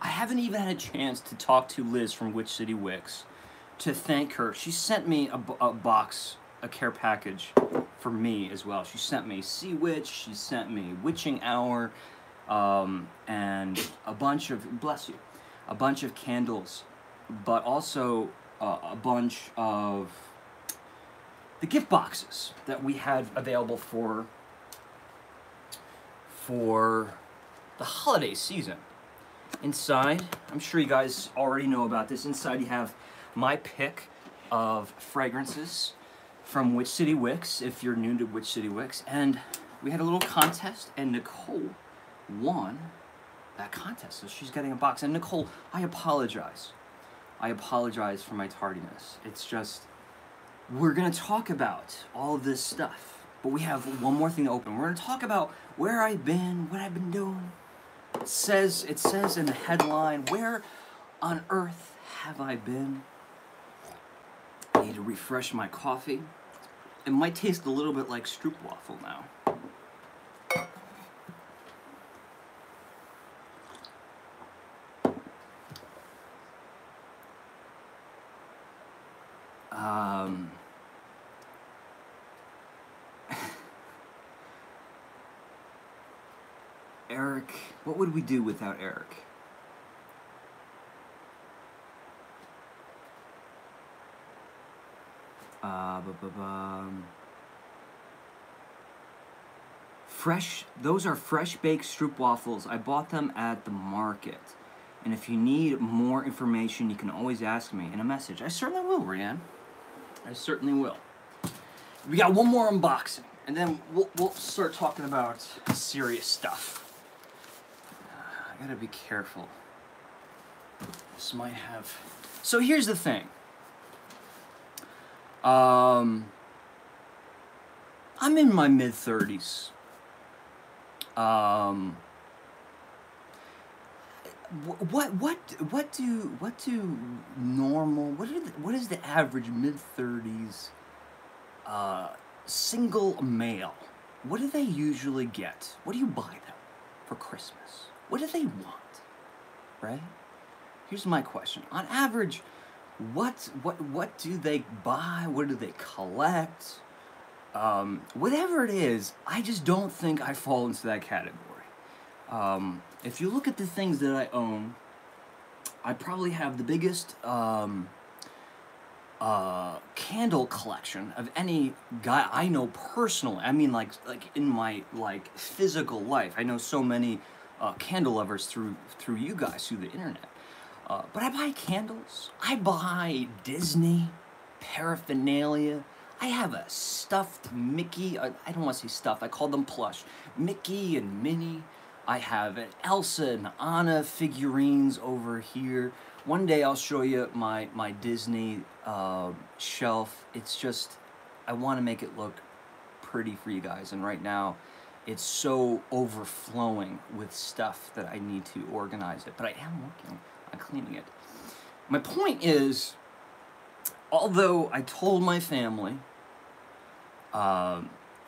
haven't even had a chance to talk to Liz from Which City Wicks to thank her. She sent me a box, a care package for me as well. She sent me Sea Witch, she sent me Witching Hour, and a bunch of, bless you, a bunch of candles, but also a bunch of the gift boxes that we had available for the holiday season. Inside, I'm sure you guys already know about this, inside you have my pick of fragrances from Which City Wicks, if you're new to Which City Wicks, and we had a little contest, and Nicole won that contest, so she's getting a box. And Nicole, I apologize for my tardiness. It's just, we're gonna talk about all of this stuff, but we have one more thing to open. We're gonna talk about where I've been, what I've been doing. It says in the headline, where on earth have I been? I need to refresh my coffee. It might taste a little bit like stroopwafel now. Eric, what would we do without Eric? Fresh, those are fresh baked stroopwafels. I bought them at the market. And if you need more information, you can always ask me in a message. I certainly will, Rianne. I certainly will. We got one more unboxing, and then we'll start talking about serious stuff. I gotta be careful. This might have... So here's the thing. I'm in my mid-30s. What is the average mid-30s single male? What do they usually get? What do you buy them for Christmas? What do they want? Right? Here's my question. On average, what do they buy? What do they collect? Whatever it is, I just don't think I fall into that category. If you look at the things that I own, I probably have the biggest candle collection of any guy I know personally. I mean, like in my physical life. I know so many candle lovers through you guys, through the internet. But I buy candles. I buy Disney paraphernalia. I have a stuffed Mickey. I don't want to say stuffed. I call them plush. Mickey and Minnie. I have an Elsa and Anna figurines over here. One day I'll show you my Disney shelf. It's just, I want to make it look pretty for you guys. And right now, it's so overflowing with stuff that I need to organize it. But I am working on cleaning it. My point is, although I told my family,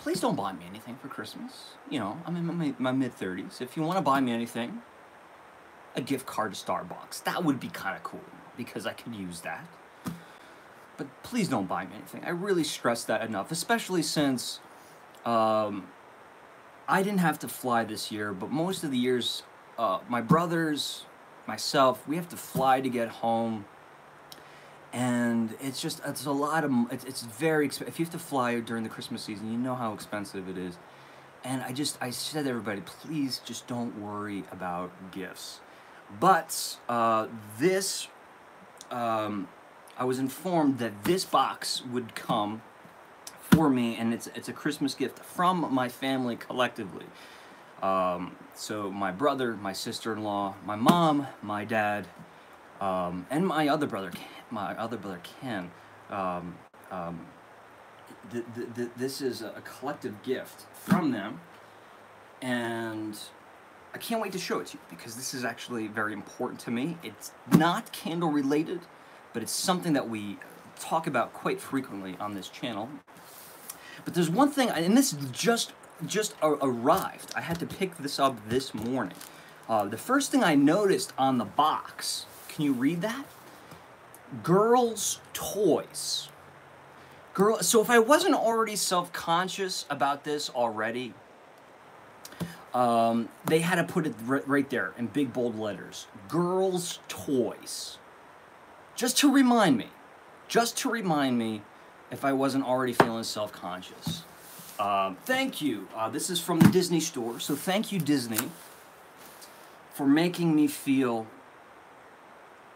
please don't buy me anything for Christmas. You know, I'm in my mid-30s. If you want to buy me anything, a gift card to Starbucks. That would be kind of cool, because I could use that. But please don't buy me anything. I really stress that enough, especially since I didn't have to fly this year, but most of the years, my brothers, myself, we have to fly to get home. And it's just, it's a lot of, it's very expensive. If you have to fly during the Christmas season, you know how expensive it is. And I said to everybody, please just don't worry about gifts. But this I was informed that this box would come for me, and it's a Christmas gift from my family collectively. So my brother, my sister-in-law, my mom, my dad, and my other brother Ken. This is a collective gift from them, and I can't wait to show it to you because this is actually very important to me. It's not candle related, but it's something that we talk about quite frequently on this channel. But there's one thing, and this just arrived. I had to pick this up this morning. The first thing I noticed on the box, can you read that? Girls' toys. So if I wasn't already self-conscious about this already, they had to put it right there in big bold letters. Girls' toys. Just to remind me if I wasn't already feeling self-conscious. Thank you. This is from the Disney store, so thank you, Disney, for making me feel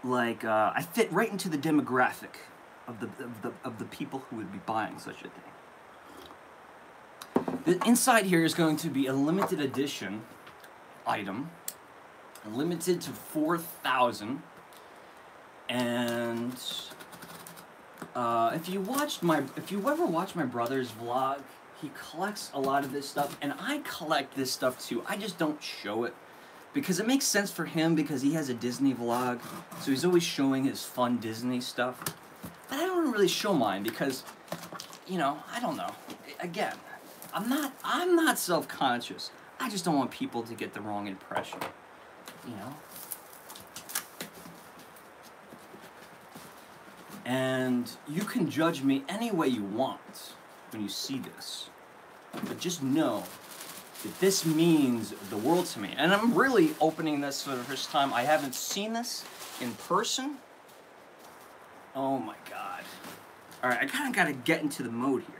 like I fit right into the demographic of the people who would be buying such a thing. The inside here is going to be a limited edition item, limited to 4,000, and if you ever watched my brother's vlog, he collects a lot of this stuff, and I collect this stuff too. I just don't show it because it makes sense for him because he has a Disney vlog, so he's always showing his fun Disney stuff. But I don't really show mine because, you know, I don't know. Again, I'm not self-conscious. I just don't want people to get the wrong impression, you know? And you can judge me any way you want when you see this. But just know that this means the world to me. And I'm really opening this for the first time. I haven't seen this in person. Oh my God. All right, I kind of got to get into the mode here.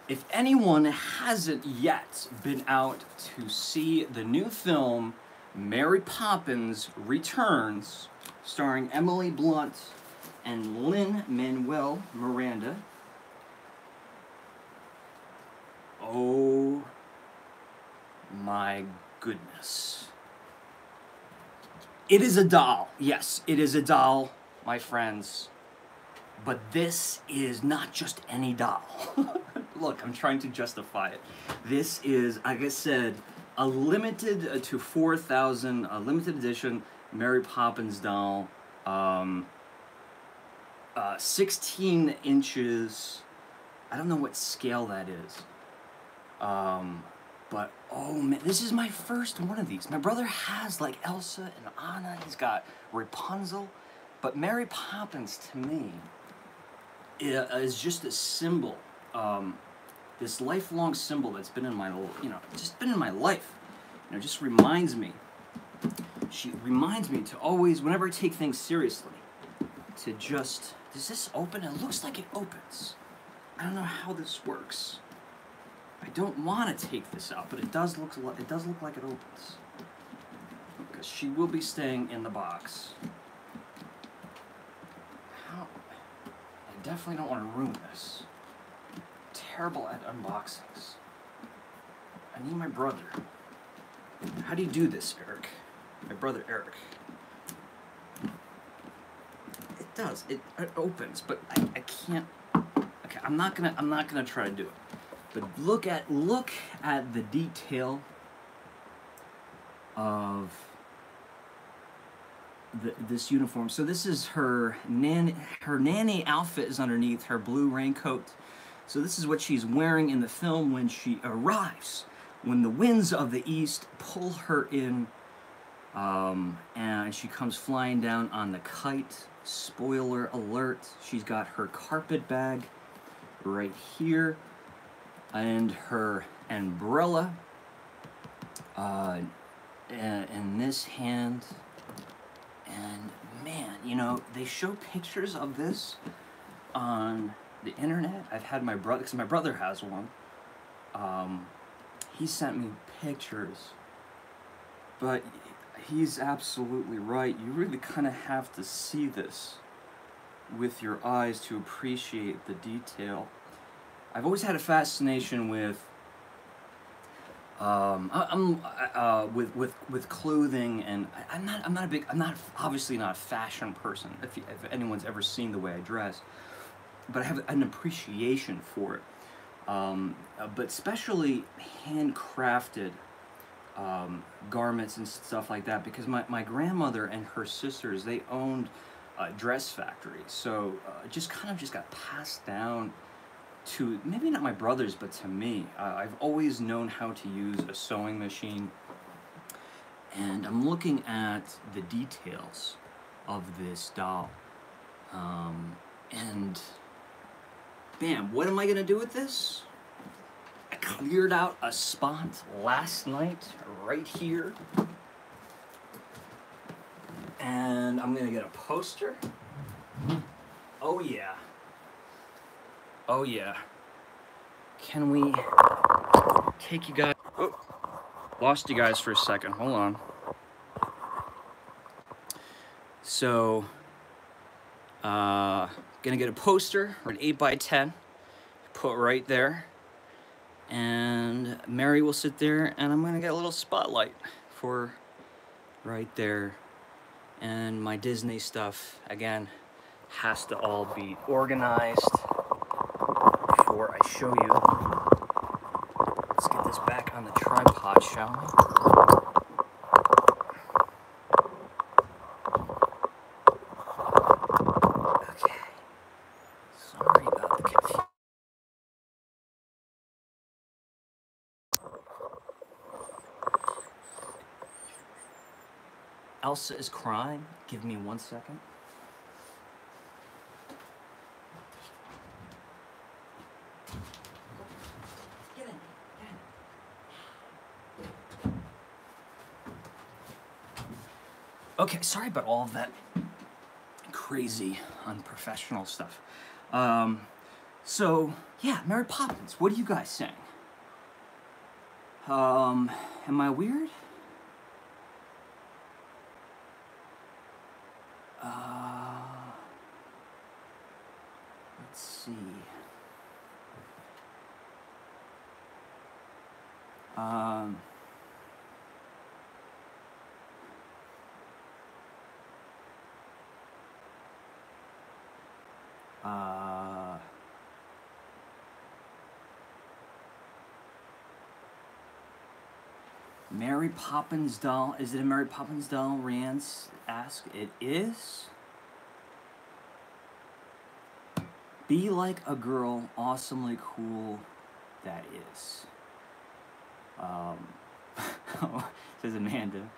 If anyone hasn't yet been out to see the new film, Mary Poppins Returns, starring Emily Blunt and Lin-Manuel Miranda. Oh my goodness. It is a doll. Yes, it is a doll, my friends. But this is not just any doll. Look, I'm trying to justify it. This is, like I said, a limited to 4,000, a limited edition Mary Poppins doll. 16 inches. I don't know what scale that is. But, oh man, this is my first one of these. My brother has, like, Elsa and Anna. He's got Rapunzel. But Mary Poppins, to me, is just a symbol. This lifelong symbol that's been in my, just been in my life. You know, just reminds me. She reminds me to always, whenever I take things seriously, to just, does this open? It looks like it opens. I don't know how this works. I don't want to take this out, but it does look like it opens. Because she will be staying in the box. How? I definitely don't want to ruin this. I'm terrible at unboxings. I need my brother. How do you do this, Eric? My brother Eric. It does. It opens, but I can't. Okay, I'm not gonna try to do it. But look at the detail of this uniform. So this is her nanny outfit is underneath her blue raincoat. So this is what she's wearing in the film when she arrives. When the winds of the east pull her in, and she comes flying down on the kite. Spoiler alert, she's got her carpet bag right here, and her umbrella in this hand. And man, you know, they show pictures of this on the internet. I've had my brother, because my brother has one. He sent me pictures, but he's absolutely right. You really kind of have to see this with your eyes to appreciate the detail. I've always had a fascination with with clothing, and I'm not obviously not a fashion person. If anyone's ever seen the way I dress, but I have an appreciation for it. But especially handcrafted garments and stuff like that, because my grandmother and her sisters, they owned dress factories, so just got passed down to, maybe not my brothers, but to me. I've always known how to use a sewing machine, and I'm looking at the details of this doll, and bam, what am I gonna do with this? I cleared out a spot last night right here, and I'm gonna get a poster. Oh yeah. Oh yeah. Can we take you guys? Oh, lost you guys for a second. Hold on. So, gonna get a poster, or an 8x10, put right there, and Mary will sit there, and I'm gonna get a little spotlight for right there. And my Disney stuff, again, has to all be organized before I show you. Let's get this back on the tripod, shall we? Okay. Sorry about the confusion. Elsa is crying. Give me 1 second. Get in. Okay, sorry about all of that crazy, unprofessional stuff. So, yeah, Mary Poppins, what are you guys saying? Am I weird? Let's see. Mary Poppins doll. Is it a Mary Poppins doll? Rianne asks. It is. Be like a girl, awesomely cool. That is. Says Amanda.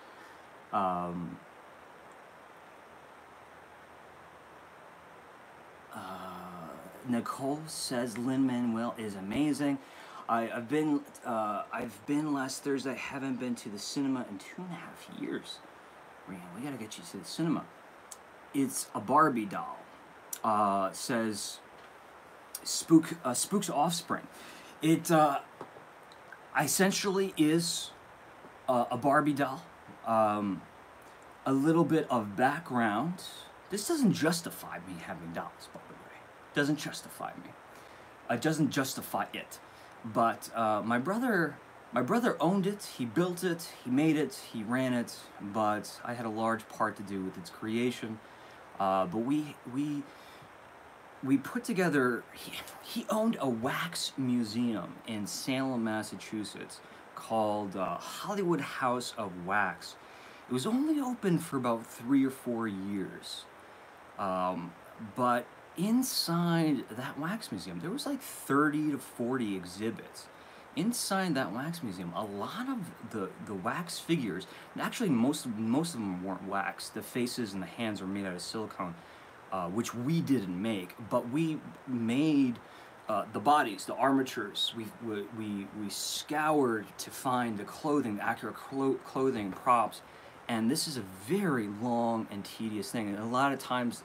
Nicole says Lin-Manuel is amazing. I've been last Thursday. I haven't been to the cinema in 2.5 years. Rianne, we gotta get you to the cinema. It's a Barbie doll. Says Spook's Offspring. It essentially is a Barbie doll. A little bit of background. This doesn't justify me having dolls, by the way. Doesn't justify me. It doesn't justify it. But my brother owned it. He built it. He made it. He ran it. But I had a large part to do with its creation. But we put together. He owned a wax museum in Salem, Massachusetts, called Hollywood House of Wax. It was only open for about 3 or 4 years, but inside that wax museum, there was like 30 to 40 exhibits. Inside that wax museum, a lot of the wax figures, and actually most of them weren't wax. The faces and the hands were made out of silicone, which we didn't make, but we made the bodies, the armatures. We scoured to find the clothing, the accurate clothing, props, and this is a very long and tedious thing. And a lot of times,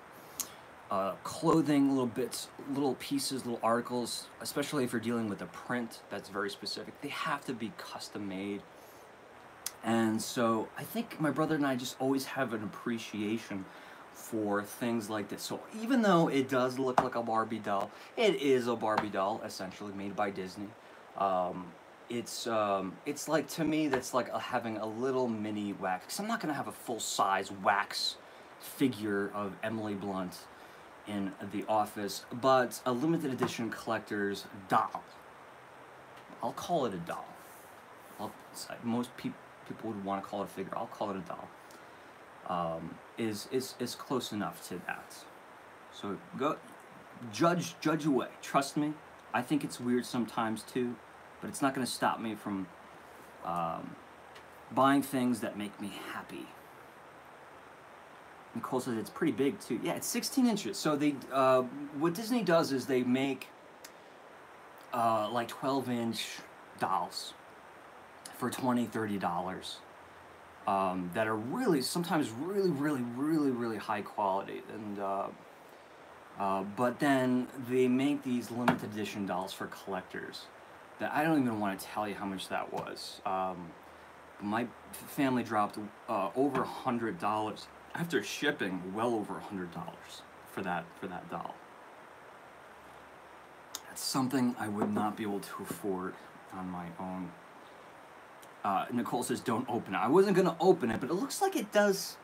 clothing, little bits, little pieces, little articles, especially if you're dealing with a print that's very specific, they have to be custom made. And so I think my brother and I just always have an appreciation for things like this. So even though it does look like a Barbie doll, it is a Barbie doll, essentially made by Disney. It's like, to me, that's like having a little mini wax. 'Cause I'm not gonna have a full-size wax figure of Emily Blunt in the office, but a limited edition collector's doll. I'll call it a doll. Most people would want to call it a figure. I'll call it a doll. Is close enough to that. So go judge away. Trust me. I think it's weird sometimes too, but it's not going to stop me from buying things that make me happy. Nicole says it's pretty big too. Yeah, it's 16 inches. So they what Disney does is they make like 12-inch dolls for $20, $30 that are really, sometimes really high quality. And but then they make these limited edition dolls for collectors that I don't even want to tell you how much that was. My family dropped over $100 after shipping, well over $100 for that doll. That's something I would not be able to afford on my own. Nicole says, "Don't open it." I wasn't gonna open it, but it looks like it does.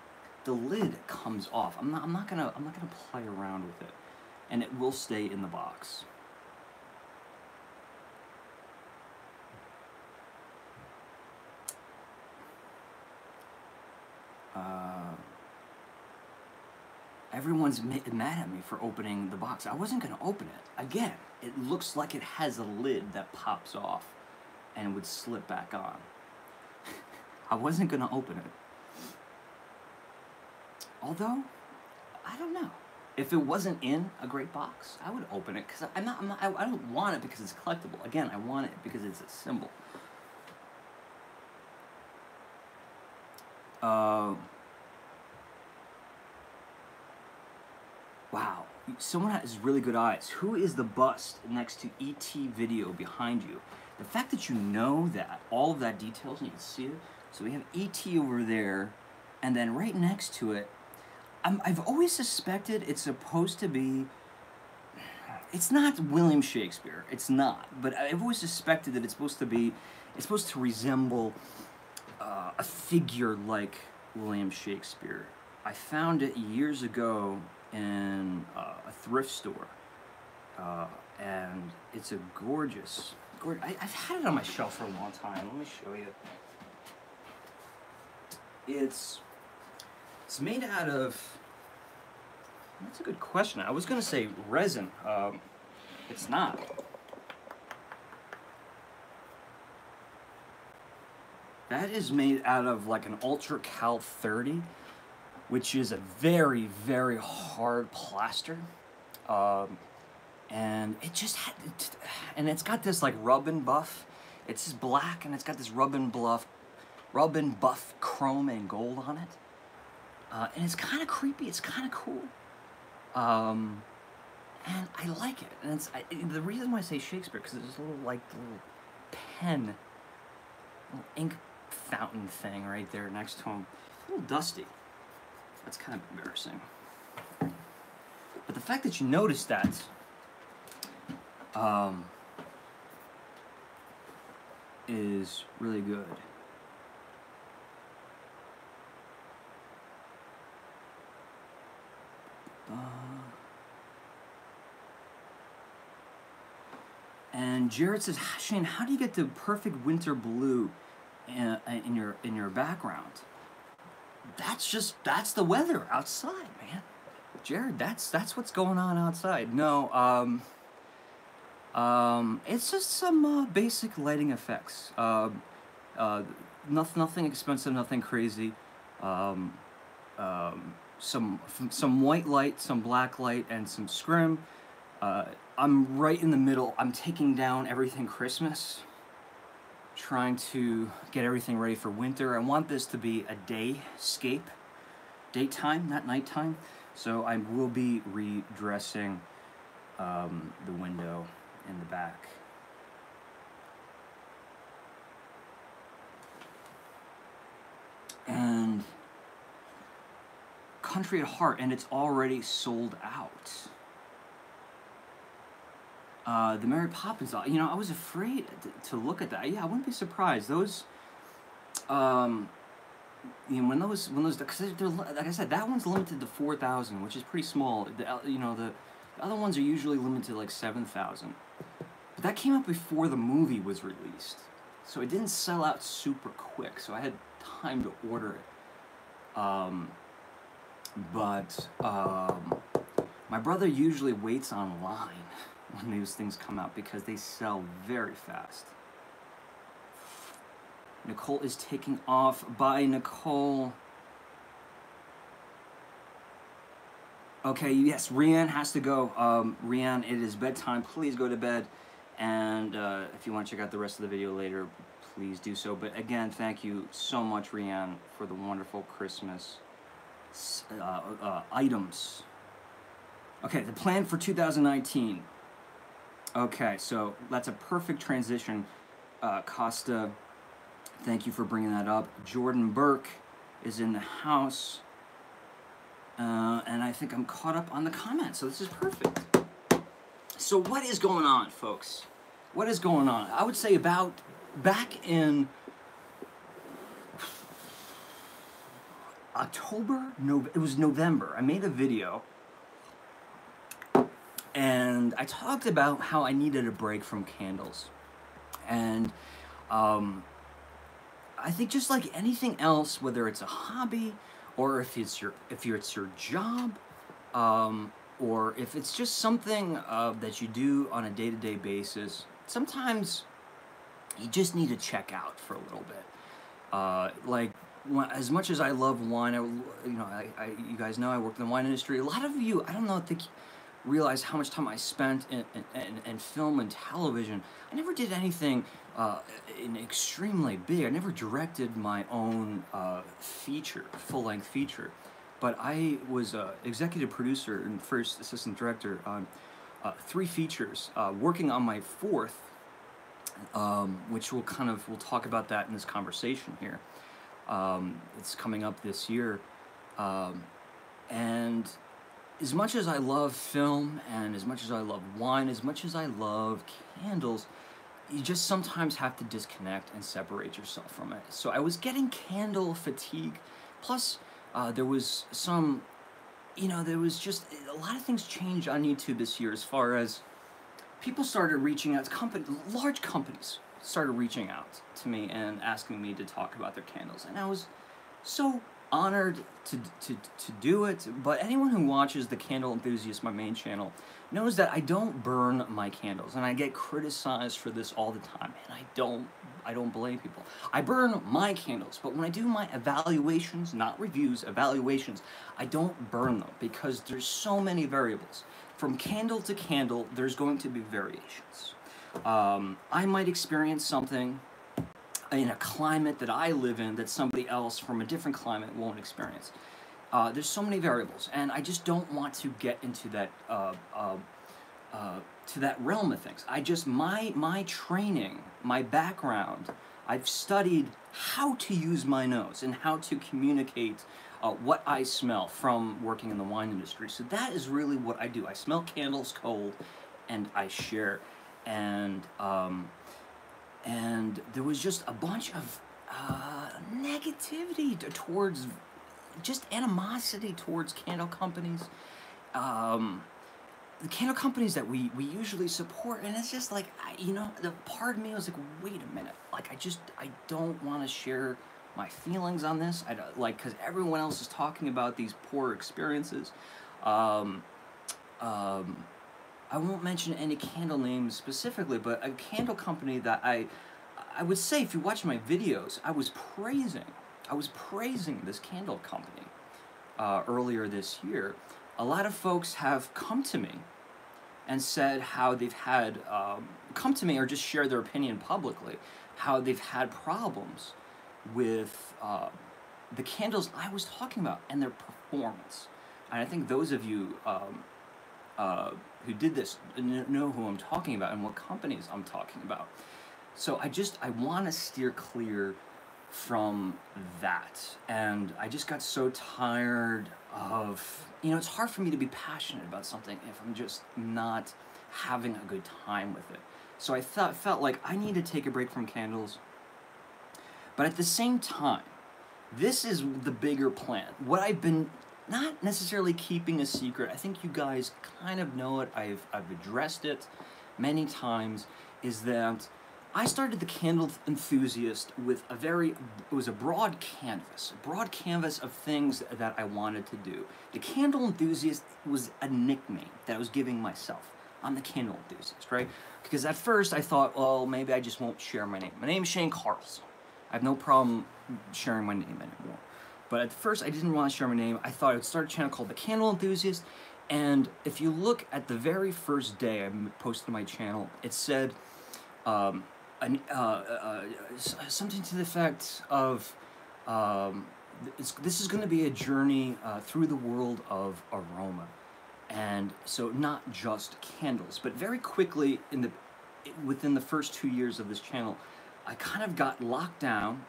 The lid comes off. I'm not gonna play around with it, and it will stay in the box. Everyone's mad at me for opening the box. I wasn't gonna open it. Again, it looks like it has a lid that pops off and would slip back on. I wasn't gonna open it. Although, I don't know. If it wasn't in a great box, I would open it, because I don't want it because it's collectible. Again, I want it because it's a symbol. Wow, someone has really good eyes. Who is the bust next to E.T. video behind you? The fact that you know that, all of that details, and you can see it. So we have E.T. over there, and then right next to it, I've always suspected it's supposed to be, it's not William Shakespeare, it's not, but I've always suspected that it's supposed to resemble a figure like William Shakespeare. I found it years ago in a thrift store, and it's a gorgeous. I've had it on my shelf for a long time. Let me show you. It's made out of. That's a good question. I was gonna say resin. It's not. That is made out of like an Ultra Cal 30, which is a very hard plaster, and it just had, and it's got this like rub and buff. It's just black, and it's got this rub and buff chrome and gold on it, and it's kind of creepy. It's kind of cool, and I like it. And the reason why I say Shakespeare, because there's a little pen, little ink fountain thing right there next to him. A little dusty. That's kind of embarrassing. But the fact that you noticed that, is really good. And Jared says, "Shane, how do you get the perfect winter blue in your background?" That's the weather outside, man. Jared, that's what's going on outside. No, it's just some basic lighting effects. Nothing expensive, nothing crazy. Some white light, some black light, and some scrim. I'm right in the middle. I'm taking down everything Christmas, trying to get everything ready for winter. I want this to be a dayscape, daytime, not nighttime. So I will be redressing the window in the back. Country at Heart, and it's already sold out. The Mary Poppins, you know, I was afraid to look at that. Yeah, I wouldn't be surprised. Those, you know, when those, because like I said, that one's limited to 4,000, which is pretty small. You know, the other ones are usually limited to like 7,000. But that came out before the movie was released, so it didn't sell out super quick. So I had time to order it. My brother usually waits online when these things come out because they sell very fast. Nicole is taking off. Bye, Nicole. Okay, yes, Rianne has to go. Rianne, it is bedtime. Please go to bed. And if you want to check out the rest of the video later, please do so. But again, thank you so much, Rianne, for the wonderful Christmas items. Okay, the plan for 2019. Okay, so that's a perfect transition. Costa, thank you for bringing that up. Jordan Burke is in the house. And I think I'm caught up on the comments, so this is perfect. So what is going on, folks? What is going on? I would say about back in October, it was November, I made a video and I talked about how I needed a break from candles. And I think just like anything else, whether it's a hobby or if it's your job, or if it's just something that you do on a day-to-day basis, sometimes you just need to check out for a little bit. Like, as much as I love wine, you guys know I work in the wine industry. A lot of you, I don't know, think realize how much time I spent in film and television. I never did anything extremely big. I never directed my own full-length feature. But I was executive producer and first assistant director on 3 features, working on my 4th, which we'll talk about that in this conversation here. It's coming up this year. And as much as I love film, and as much as I love wine, as much as I love candles, you just sometimes have to disconnect and separate yourself from it. So I was getting candle fatigue, plus there was some, there was just a lot of things changed on YouTube this year as far as people started reaching out, large companies started reaching out to me and asking me to talk about their candles. And I was so honored to do it. But anyone who watches the Candle Enthusiast, my main channel, knows that I don't burn my candles, and I get criticized for this all the time, and I don't blame people. I burn my candles, but when I do my evaluations, not reviews, evaluations, I don't burn them because there's so many variables. From candle to candle, there's going to be variations. I might experience something in a climate that I live in that somebody else from a different climate won't experience. There's so many variables, and I just don't want to get into that to that realm of things. My training, my background, I've studied how to use my nose and how to communicate what I smell from working in the wine industry. So that is really what I do. I smell candles cold, and I share. And there was just a bunch of negativity towards, just animosity towards candle companies. The candle companies that we usually support, and it's just like, the part of me was like, wait a minute, like I don't want to share my feelings on this. I don't, like, because everyone else is talking about these poor experiences. I won't mention any candle names specifically, but a candle company that I would say, if you watch my videos, I was praising this candle company earlier this year. A lot of folks have come to me and said how they've had, come to me or just share their opinion publicly, how they've had problems with the candles I was talking about and their performance. And I think those of you who did this know who I'm talking about and what companies I'm talking about. So I want to steer clear from that. And I just got so tired of, it's hard for me to be passionate about something if I'm just not having a good time with it. So I felt like I need to take a break from candles. But at the same time, this is the bigger plan. What I've been not necessarily keeping a secret, I think you guys kind of know it, I've addressed it many times, is that I started the Candle Enthusiast with it was a broad canvas of things that I wanted to do. The Candle Enthusiast was a nickname that I was giving myself. I'm the Candle Enthusiast, right? Because at first I thought, well, maybe I just won't share my name. My name is Shane Carlson. I have no problem sharing my name anymore. But at first I didn't want to share my name. I thought I would start a channel called The Candle Enthusiast. And if you look at the very first day I posted my channel, it said something to the effect of, this is going to be a journey through the world of aroma. And so not just candles, but very quickly within the first 2 years of this channel, I kind of got locked down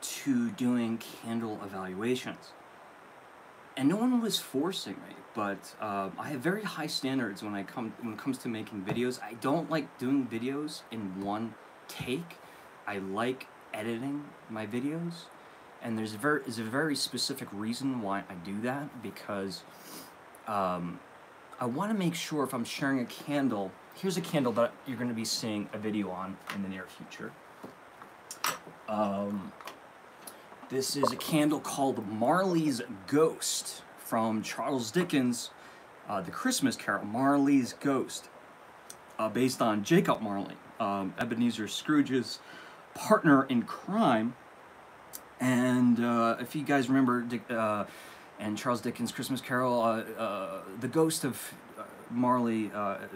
to doing candle evaluations. And no one was forcing me, but I have very high standards when it comes to making videos. I don't like doing videos in one take. I like editing my videos, and there's a very specific reason why I do that, because I want to make sure if I'm sharing a candle, here's a candle that you're going to be seeing a video on in the near future. This is a candle called Marley's Ghost from Charles Dickens' The Christmas Carol, Marley's Ghost, based on Jacob Marley, Ebenezer Scrooge's partner in crime. And if you guys remember and Charles Dickens' Christmas Carol, the ghost of Marley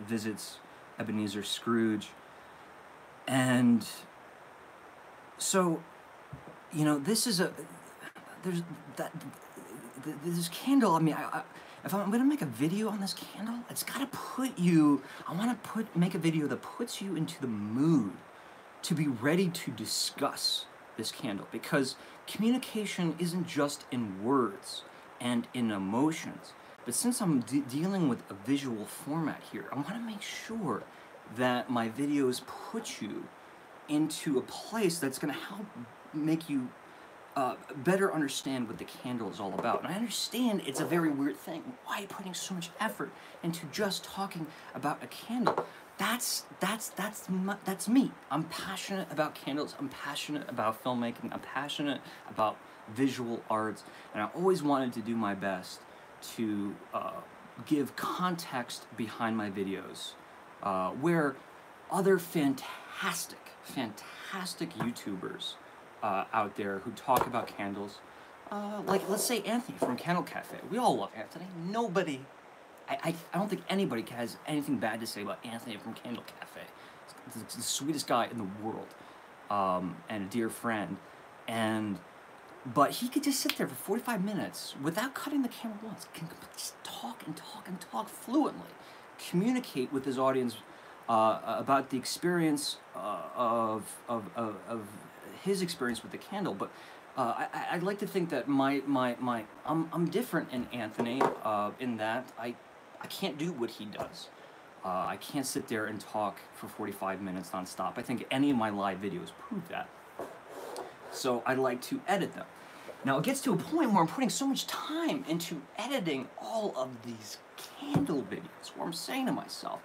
visits Ebenezer Scrooge. And so, this is this candle, I mean, if I'm going to make a video on this candle, it's got to put you, I want to make a video that puts you into the mood to be ready to discuss this candle, because communication isn't just in words and in emotions, but since I'm dealing with a visual format here, I want to make sure that my videos put you into a place that's going to help make you better understand what the candle is all about. And I understand it's a very weird thing. Why are you putting so much effort into just talking about a candle? That's me. I'm passionate about candles. I'm passionate about filmmaking. I'm passionate about visual arts, and I always wanted to do my best to give context behind my videos, where other fantastic YouTubers out there who talk about candles, like let's say Anthony from Candle Cafe. We all love Anthony. Nobody, I don't think anybody has anything bad to say about Anthony from Candle Cafe. He's the sweetest guy in the world, and a dear friend. But he could just sit there for 45 minutes without cutting the camera once. Can just talk and talk and talk fluently, communicate with his audience about the experience of his experience with the candle. But I'd like to think that I'm different in Anthony in that I can't do what he does. I can't sit there and talk for 45 minutes nonstop. I think any of my live videos prove that. So I like to edit them. Now it gets to a point where I'm putting so much time into editing all of these candle videos, where I'm saying to myself,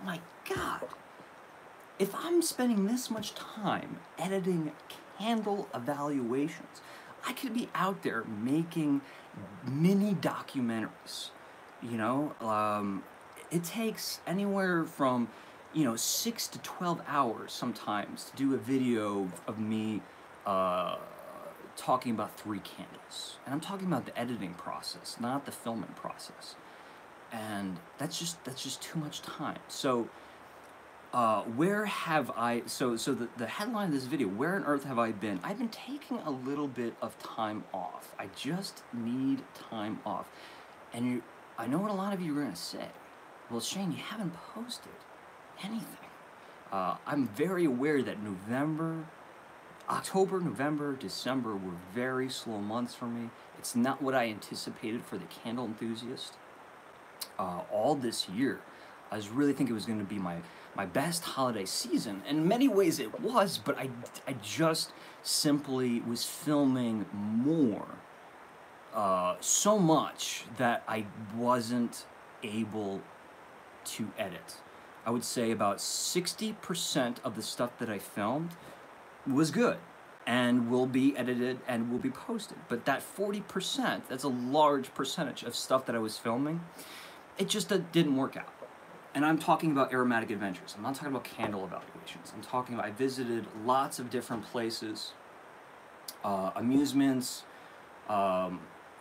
my God, if I'm spending this much time editing candle evaluations, I could be out there making mini documentaries. It takes anywhere from 6 to 12 hours sometimes to do a video of me talking about 3 candles. And I'm talking about the editing process, not the filming process. And that's just too much time. So where have I, so the headline of this video, where on earth have I been? I've been taking a little bit of time off. I just need time off. And I know what a lot of you are going to say. Well, Shane, you haven't posted anything. I'm very aware that November October, November, December were very slow months for me. It's not what I anticipated for the Candle Enthusiast. All this year, I was really thinking it was going to be my best holiday season. In many ways it was, but I just simply was filming more, so much that I wasn't able to edit. I would say about 60% of the stuff that I filmed was good and will be edited and will be posted. But that 40%, that's a large percentage of stuff that I was filming, it just didn't work out. And I'm talking about aromatic adventures. I'm not talking about candle evaluations. I'm talking about, I visited lots of different places, amusements,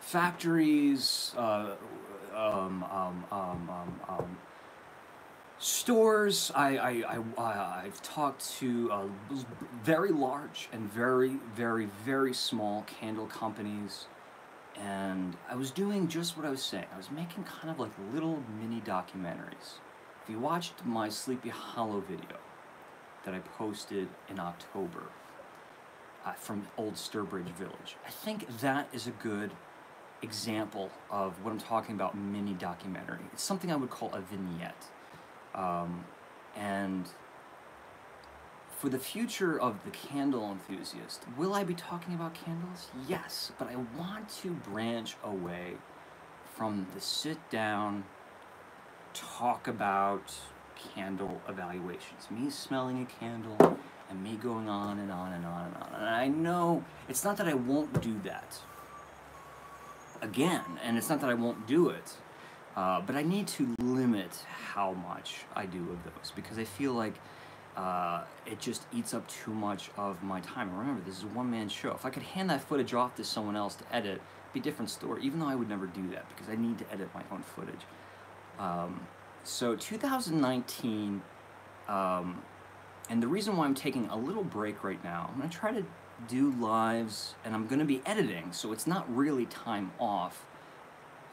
factories, stores. I've talked to very large and very, very, very small candle companies, and I was doing just what I was saying. I was making kind of like little mini documentaries. If you watched my Sleepy Hollow video that I posted in October from Old Sturbridge Village, I think that is a good example of what I'm talking about, mini documentary. It's something I would call a vignette. And for the future of the Candle Enthusiast, will I be talking about candles? Yes, but I want to branch away from the sit down, talk about candle evaluations. Me smelling a candle and me going on and on and on and on. And I know it's not that I won't do that again, and it's not that I won't do it. But I need to limit how much I do of those, because I feel like it just eats up too much of my time. And remember, this is a one-man show. If I could hand that footage off to someone else to edit, it'd be a different story, even though I would never do that, because I need to edit my own footage. So 2019, and the reason why I'm taking a little break right now, I'm going to try to do lives, and I'm going to be editing, so it's not really time off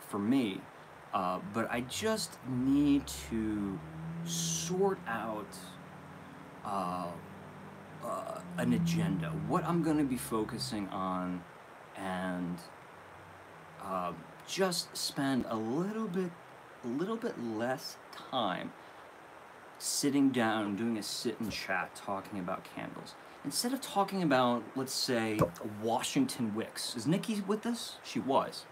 for me. But I just need to sort out an agenda, what I'm going to be focusing on, and just spend a little bit less time sitting down, doing a sit and chat, talking about candles. Instead of talking about, let's say, Washington wicks. Is Nikki with us? She was.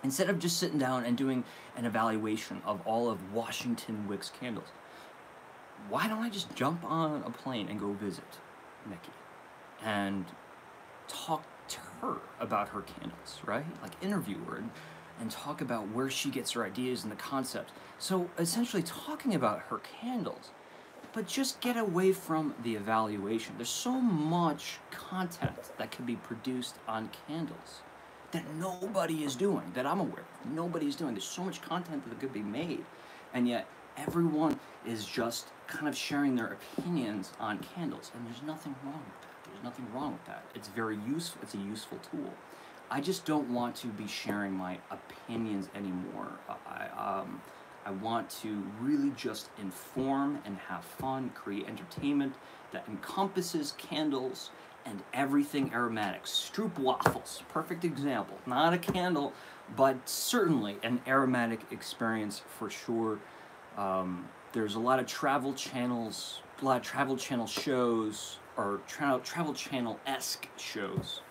Instead of just sitting down and doing an evaluation of all of Washington wicks candles, why don't I just jump on a plane and go visit Nikki and talk to her about her candles, right? Like interview her and talk about where she gets her ideas and the concept. So essentially talking about her candles, but just get away from the evaluation. There's so much content that can be produced on candles that nobody is doing, that I'm aware of. Nobody's doing. There's so much content that could be made, and yet everyone is just kind of sharing their opinions on candles, and there's nothing wrong with that. There's nothing wrong with that. It's very useful. It's a useful tool. I just don't want to be sharing my opinions anymore. I want to really just inform and have fun, create entertainment that encompasses candles and everything aromatic. Stroop waffles, perfect example. Not a candle, but certainly an aromatic experience for sure. There's a lot of travel channels, a lot of travel channel shows, or travel channel-esque shows,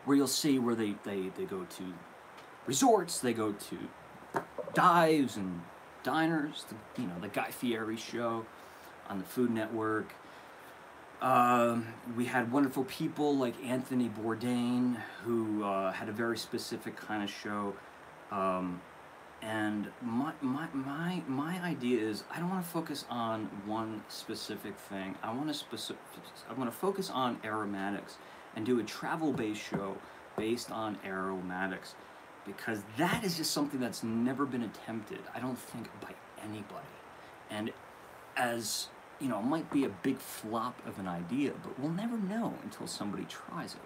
where you'll see where they go to resorts, they go to dives and diners, the Guy Fieri show on the Food Network. We had wonderful people like Anthony Bourdain, who had a very specific kind of show. And my idea is I don't want to focus on one specific thing. I want to focus on aromatics and do a travel-based show based on aromatics, because that is just something that's never been attempted, I don't think, by anybody. And as it might be a big flop of an idea, but we'll never know until somebody tries it.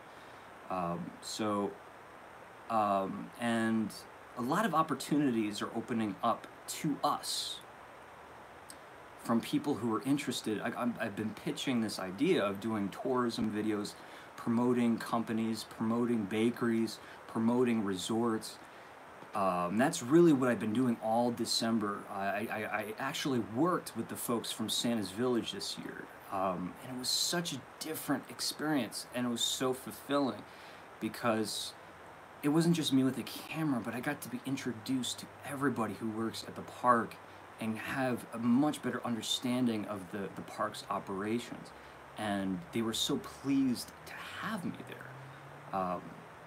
And a lot of opportunities are opening up to us from people who are interested. I've been pitching this idea of doing tourism videos, promoting companies, promoting bakeries, promoting resorts. That's really what I've been doing all December. I actually worked with the folks from Santa's Village this year, and it was such a different experience, and it was so fulfilling because it wasn't just me with a camera, but I got to be introduced to everybody who works at the park and have a much better understanding of the park's operations. And they were so pleased to have me there.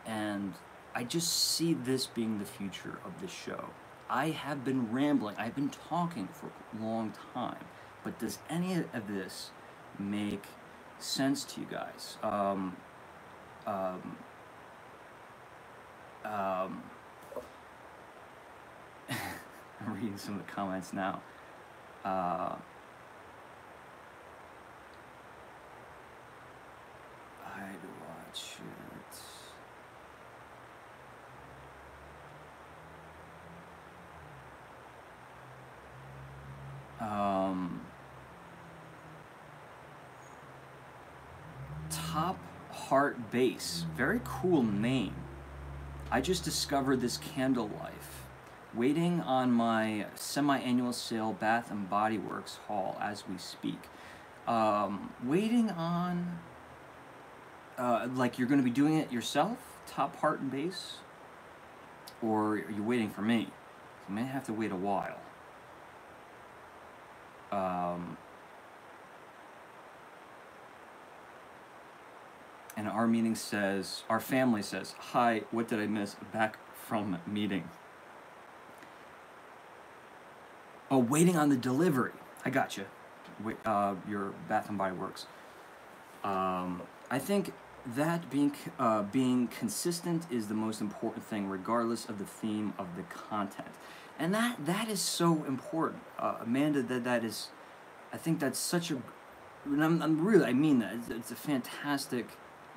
And I just see this being the future of the show. I have been rambling, I've been talking for a long time, but does any of this make sense to you guys? I'm reading some of the comments now. I'd watch it. Top Heart Base, very cool name. I just discovered this Candle Life. Waiting on my semi-annual sale Bath and Body Works haul as we speak. Waiting on, like you're going to be doing it yourself, Top Heart and Base? Or are you waiting for me? You may have to wait a while. And our meeting says, our family says, hi, what did I miss? Back from meeting. Oh, waiting on the delivery. I got you. Wait, your Bath and Body Works. I think that being consistent is the most important thing, regardless of the theme of the content. And that is so important, Amanda. That is, I think that's such a. And I mean that. It's a fantastic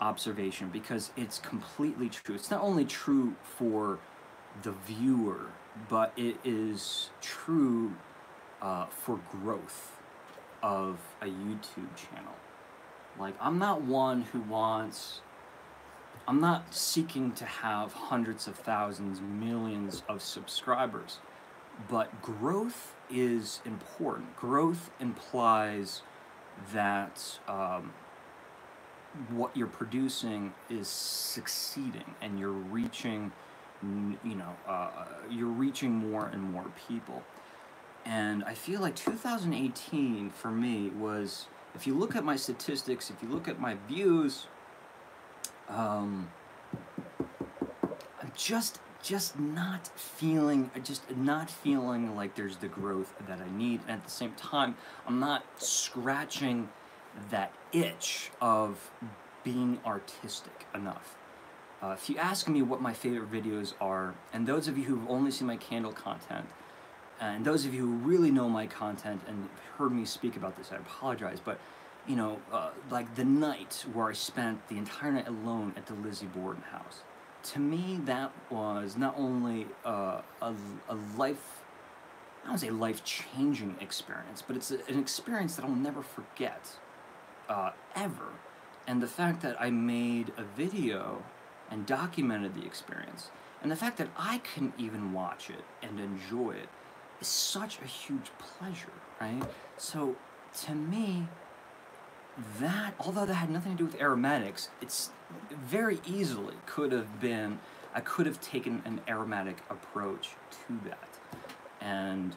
observation because it's completely true. It's not only true for the viewer, but it is true for growth of a YouTube channel. Like, I'm not one who wants, I'm not seeking to have hundreds of thousands, millions of subscribers, but growth is important. Growth implies that what you're producing is succeeding and you're reaching, you're reaching more and more people. And I feel like 2018 for me was, if you look at my statistics, if you look at my views, I'm just not feeling like there's the growth that I need. And at the same time, I'm not scratching that itch of being artistic enough. If you ask me what my favorite videos are, and those of you who've only seen my candle content, and those of you who really know my content and heard me speak about this, I apologize, but you know, like the night where I spent the entire night alone at the Lizzie Borden house, to me that was not only a life, I don't say life-changing experience, but it's an experience that I'll never forget, ever. And the fact that I made a video and documented the experience, and the fact that I can even watch it and enjoy it, is such a huge pleasure, right? So, to me, that, although that had nothing to do with aromatics, it's very easily could have been, I could have taken an aromatic approach to that. And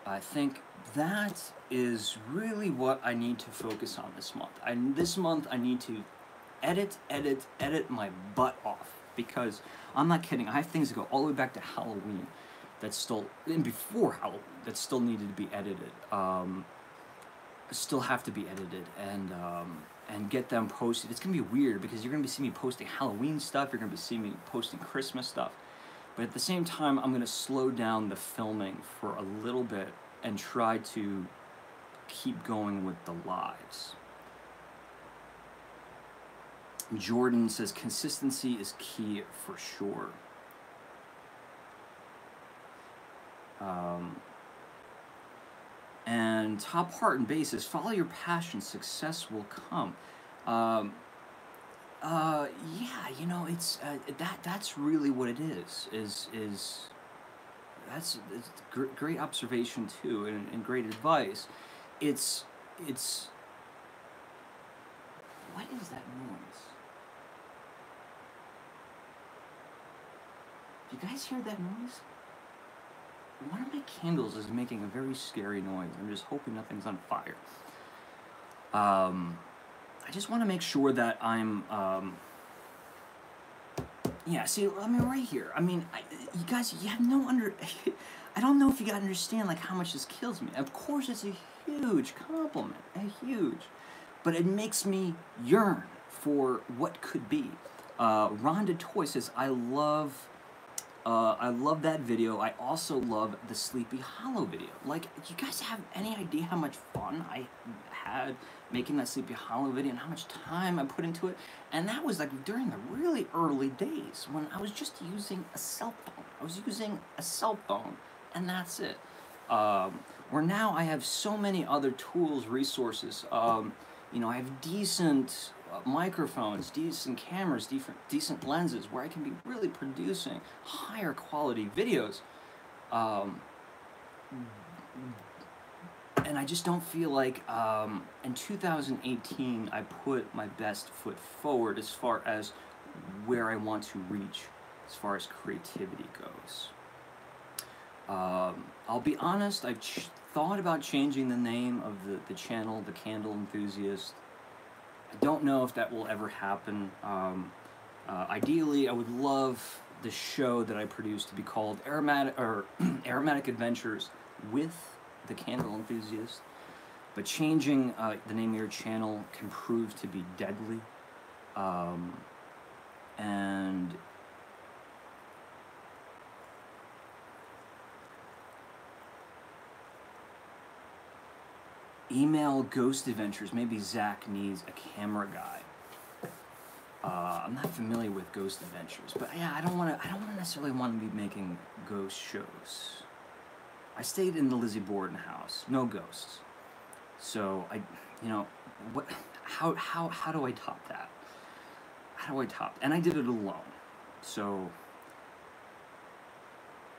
I think that is really what I need to focus on this month. This month I need to edit my butt off, because I'm not kidding, I have things that go all the way back to Halloween that still, and before Halloween, that still needed to be edited, still have to be edited, and get them posted. It's gonna be weird because you're gonna be seeing me posting Halloween stuff, you're gonna be seeing me posting Christmas stuff, but at the same time, I'm gonna slow down the filming for a little bit and try to keep going with the lives. Jordan says consistency is key for sure. And And top part and base is follow your passion, success will come. Yeah, you know, it's that's really what it is that's great observation too, and great advice. It's what is that noise? Do you guys hear that noise? One of my candles is making a very scary noise. I'm just hoping nothing's on fire. I just want to make sure that I'm, yeah, see, I mean, right here, I mean, you guys, you have no I don't know if you guys understand, like, how much this kills me. Of course, it's a huge compliment, but it makes me yearn for what could be. Rhonda Toy says, I love that video. I also love the Sleepy Hollow video. Like, you guys have any idea how much fun I had making that Sleepy Hollow video and how much time I put into it? And that was like during the really early days when I was just using a cell phone. I was using a cell phone, and that's it. Where now I have so many other tools, resources. You know, I have decent microphones, decent cameras, decent lenses, where I can be really producing higher quality videos. And I just don't feel like in 2018 I put my best foot forward as far as where I want to reach as far as creativity goes. I'll be honest, I've thought about changing the name of the channel, the Candle Enthusiast. I don't know if that will ever happen. Ideally, I would love the show that I produce to be called Aromatic Adventures with the Candle Enthusiast. But changing the name of your channel can prove to be deadly. And email Ghost Adventures. Maybe Zach needs a camera guy. I'm not familiar with Ghost Adventures, but yeah, I don't necessarily want to be making ghost shows. I stayed in the Lizzie Borden house, no ghosts. So you know, how do I top that? How do I top? And I did it alone. So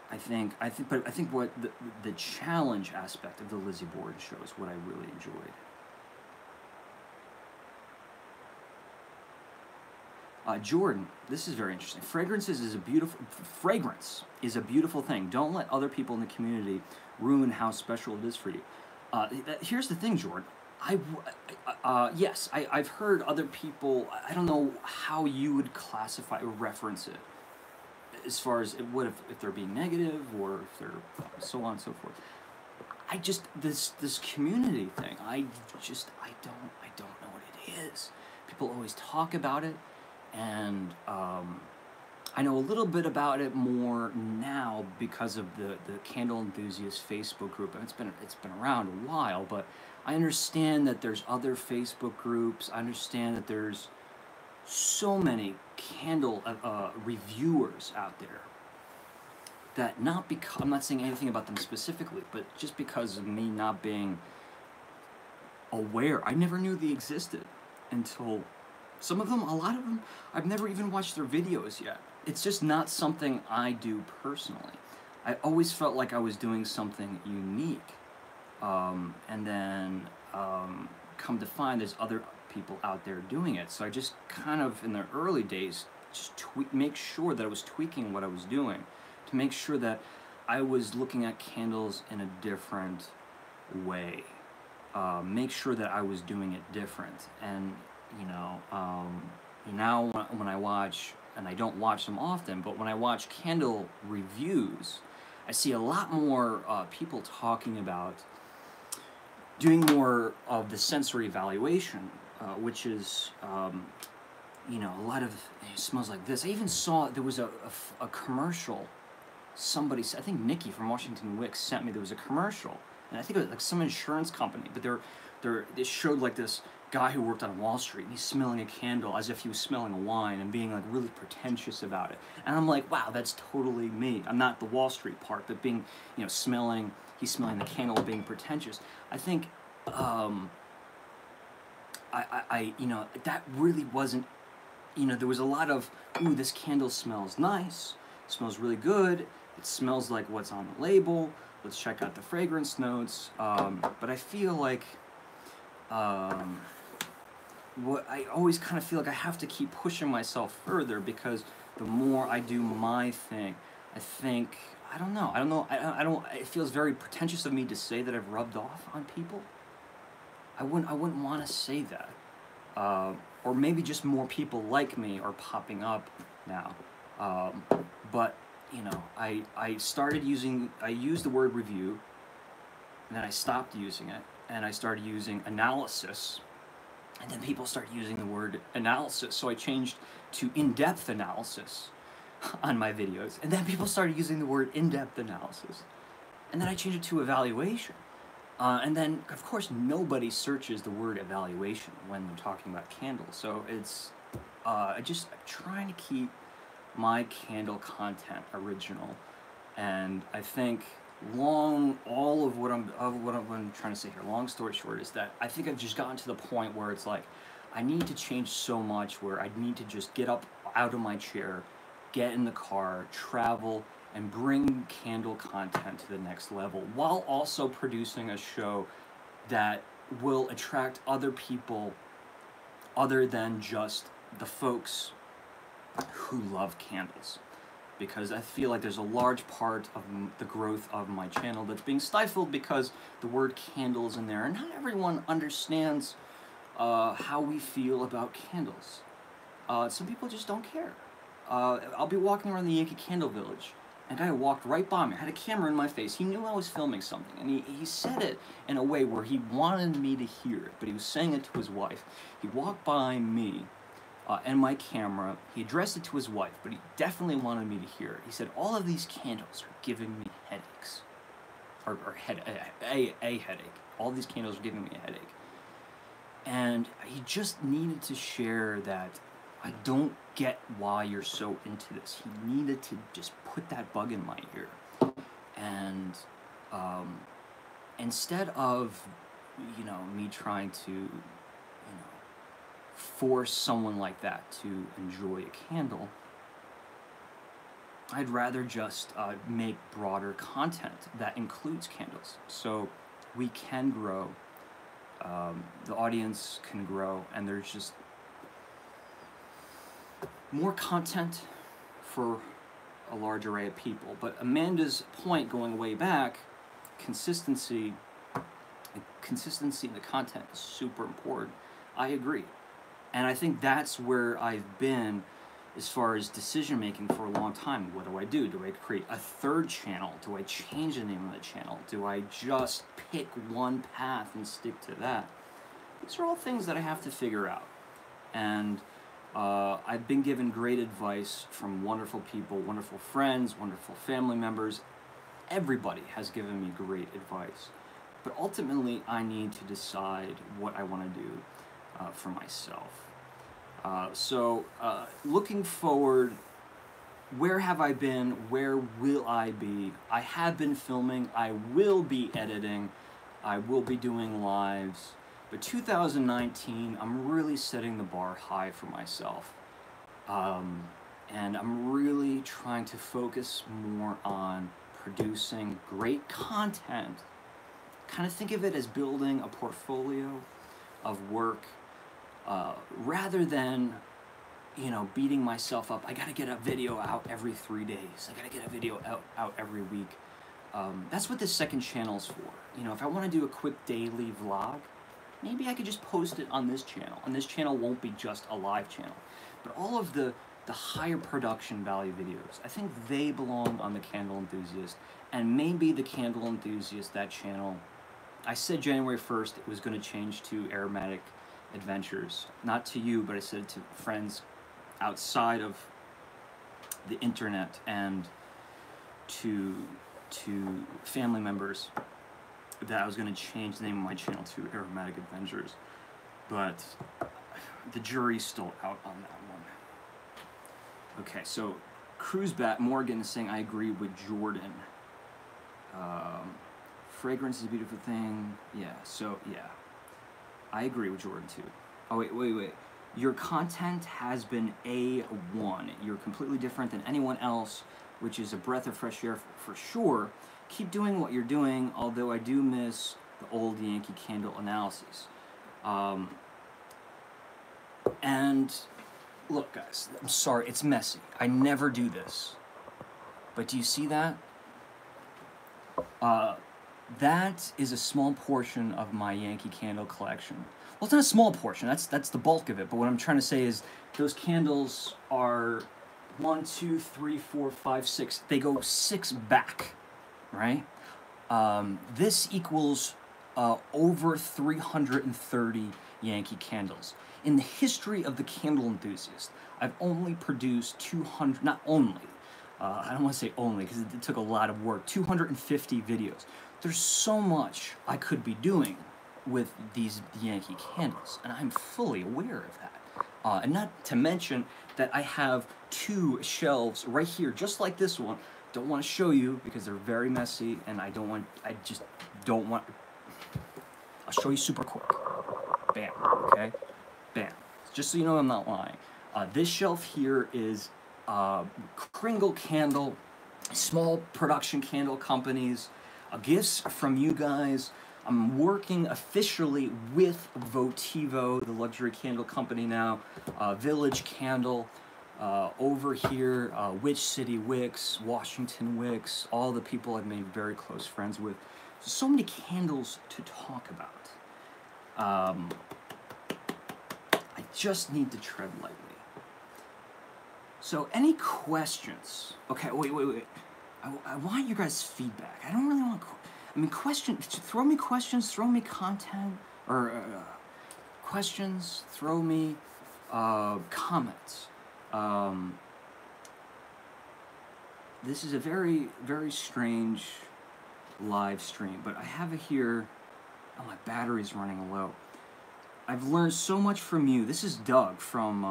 I think what the challenge aspect of the Lizzie Borden show is what I really enjoyed. Jordan, this is very interesting. Fragrance is a beautiful thing. Don't let other people in the community ruin how special it is for you. Here's the thing, Jordan. Yes, I've heard other people. I don't know how you would classify or reference it, as far as what if they're being negative or if they're so on and so forth. I just this community thing. I don't know what it is. People always talk about it. And I know a little bit about it more now because of the Candle Enthusiast Facebook group. And it's been around a while, but I understand that there's other Facebook groups. I understand that there's so many candle reviewers out there that I'm not saying anything about them specifically, but just because of me not being aware, I never knew they existed until. Some of them, a lot of them, I've never even watched their videos yet. It's just not something I do personally. I always felt like I was doing something unique. And then come to find there's other people out there doing it. So I just kind of, in the early days, just make sure that I was tweaking what I was doing to make sure that I was looking at candles in a different way. Make sure that I was doing it different. And you know, now when I watch, and I don't watch them often, but when I watch candle reviews, I see a lot more people talking about doing more of the sensory evaluation, which is, you know, a lot of, it smells like this. I even saw, there was a commercial, somebody, I think Nikki from Washington Wicks sent me, there was a commercial, and I think it was like some insurance company, but they showed like this guy who worked on Wall Street, and he's smelling a candle as if he was smelling a wine and being like really pretentious about it. And I'm like, wow, that's totally me. I'm not the Wall Street part, but being, you know, smelling he's smelling the candle being pretentious. I think, you know, that really wasn't, you know, there was a lot of, ooh, this candle smells nice, it smells really good, it smells like what's on the label, let's check out the fragrance notes, but I feel like, what I always kind of feel like I have to keep pushing myself further, because the more I do my thing, I think, I don't know, it feels very pretentious of me to say that I've rubbed off on people. I wouldn't want to say that. Or maybe just more people like me are popping up now. But, you know, I used the word review, and then I stopped using it, and I started using analysis, and then people started using the word analysis, so I changed to in-depth analysis on my videos, and then people started using the word in-depth analysis, and then I changed it to evaluation. And then, of course, nobody searches the word evaluation when they're talking about candles. So it's I'm trying to keep my candle content original, and I think all of what I'm trying to say here, long story short, is that I think I've just gotten to the point where it's like I need to change so much, where I need to just get up out of my chair, get in the car, travel, and bring candle content to the next level, while also producing a show that will attract other people other than just the folks who love candles. Because I feel like there's a large part of the growth of my channel that's being stifled because the word candle is in there, and not everyone understands how we feel about candles. Some people just don't care. I'll be walking around the Yankee Candle Village, and a guy walked right by me, had a camera in my face. He knew I was filming something, and he said it in a way where he wanted me to hear it, but he was saying it to his wife. He walked by me and my camera. He addressed it to his wife, but he definitely wanted me to hear it. He said, all of these candles are giving me headaches. A headache. All these candles are giving me a headache. And he just needed to share that I don't get why you're so into this. He needed to just put that bug in my ear. And instead of, you know, me trying to, you know, force someone like that to enjoy a candle, I'd rather just make broader content that includes candles. So we can grow, the audience can grow, and there's just more content for a large array of people. But Amanda's point, going way back, consistency in the content is super important. I agree. And I think that's where I've been as far as decision making for a long time. What do I do? Do I create a third channel? Do I change the name of the channel? Do I just pick one path and stick to that? These are all things that I have to figure out. And I've been given great advice from wonderful people, wonderful friends, wonderful family members. Everybody has given me great advice. But ultimately, I need to decide what I want to do for myself. So looking forward, where have I been? Where will I be? I have been filming. I will be editing. I will be doing lives. But 2019, I'm really setting the bar high for myself. And I'm really trying to focus more on producing great content. Kind of think of it as building a portfolio of work, rather than, you know, beating myself up. I gotta get a video out every 3 days. I gotta get a video out every week. That's what this second channel's for. You know, if I want to do a quick daily vlog, maybe I could just post it on this channel. And this channel won't be just a live channel. But all of the higher production value videos, I think they belong on the Candle Enthusiast. And maybe the Candle Enthusiast, that channel, I said January 1st it was going to change to Aromatic Adventures. Not to you, but I said it to friends outside of the internet and to family members that I was going to change the name of my channel to Aromatic Adventures. But the jury's still out on that one. Okay, so Cruisebat Morgan is saying, I agree with Jordan. fragrance is a beautiful thing. Yeah, so, yeah. I agree with Jordan, too. Oh, wait. Your content has been A1. You're completely different than anyone else, which is a breath of fresh air for sure. Keep doing what you're doing, although I do miss the old Yankee Candle analysis. And look, guys, I'm sorry, it's messy. I never do this. But do you see that? That is a small portion of my Yankee Candle collection. Well, it's not a small portion, that's the bulk of it, but what I'm trying to say is those candles are 1, 2, 3, 4, 5, 6. They go 6 back, right? This equals over 330 Yankee candles. In the history of the Candle Enthusiast, I've only produced 200, not only, I don't want to say only because it took a lot of work, 250 videos. There's so much I could be doing with these Yankee candles, and I'm fully aware of that. And not to mention that I have 2 shelves right here, just like this one. Don't want to show you because they're very messy, and I just don't want. I'll show you super quick. Bam, okay? Bam. Just so you know I'm not lying. This shelf here is Kringle Candle, small production candle companies, gifts from you guys. I'm working officially with Votivo, the luxury candle company now, Village Candle, over here, Witch City Wicks, Washington Wicks, all the people I've made very close friends with. So many candles to talk about. I just need to tread lightly. So, any questions? Okay, wait. I want you guys' feedback. I don't really want... I mean, questions. Throw me questions. Throw me content. Or questions. Throw me comments. This is a very, very strange live stream, but I have it here. Oh, my battery's running low. I've learned so much from you. This is Doug from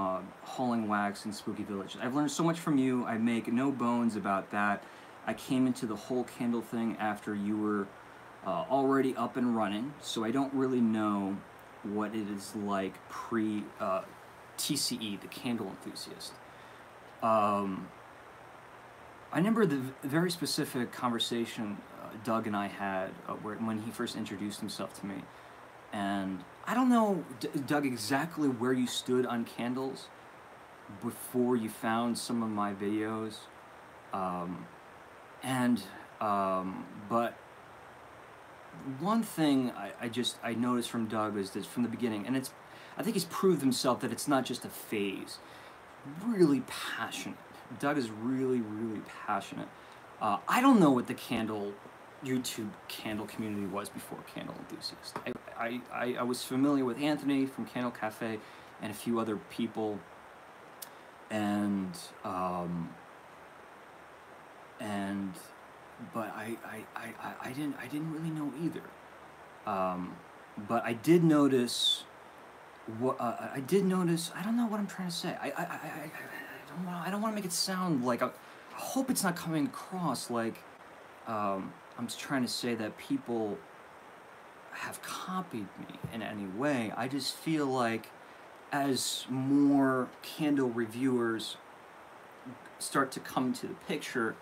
Hauling Wax in Spooky Village. I've learned so much from you. I make no bones about that. I came into the whole candle thing after you were already up and running, so I don't really know what it is like pre-TCE, the Candle Enthusiast. I remember the very specific conversation Doug and I had when he first introduced himself to me. And I don't know, Doug, exactly where you stood on candles before you found some of my videos. But one thing I noticed from Doug is that from the beginning, and I think he's proved himself that it's not just a phase. Really passionate. Doug is really, really passionate. I don't know what the YouTube candle community was before Candle Enthusiast. I was familiar with Anthony from Candle Cafe and a few other people, but I didn't really know either. But I did notice I don't know what I'm trying to say. I don't want to make it sound like I hope it's not coming across like I'm just trying to say that people have copied me in any way. I just feel like as more candle reviewers start to come to the picture,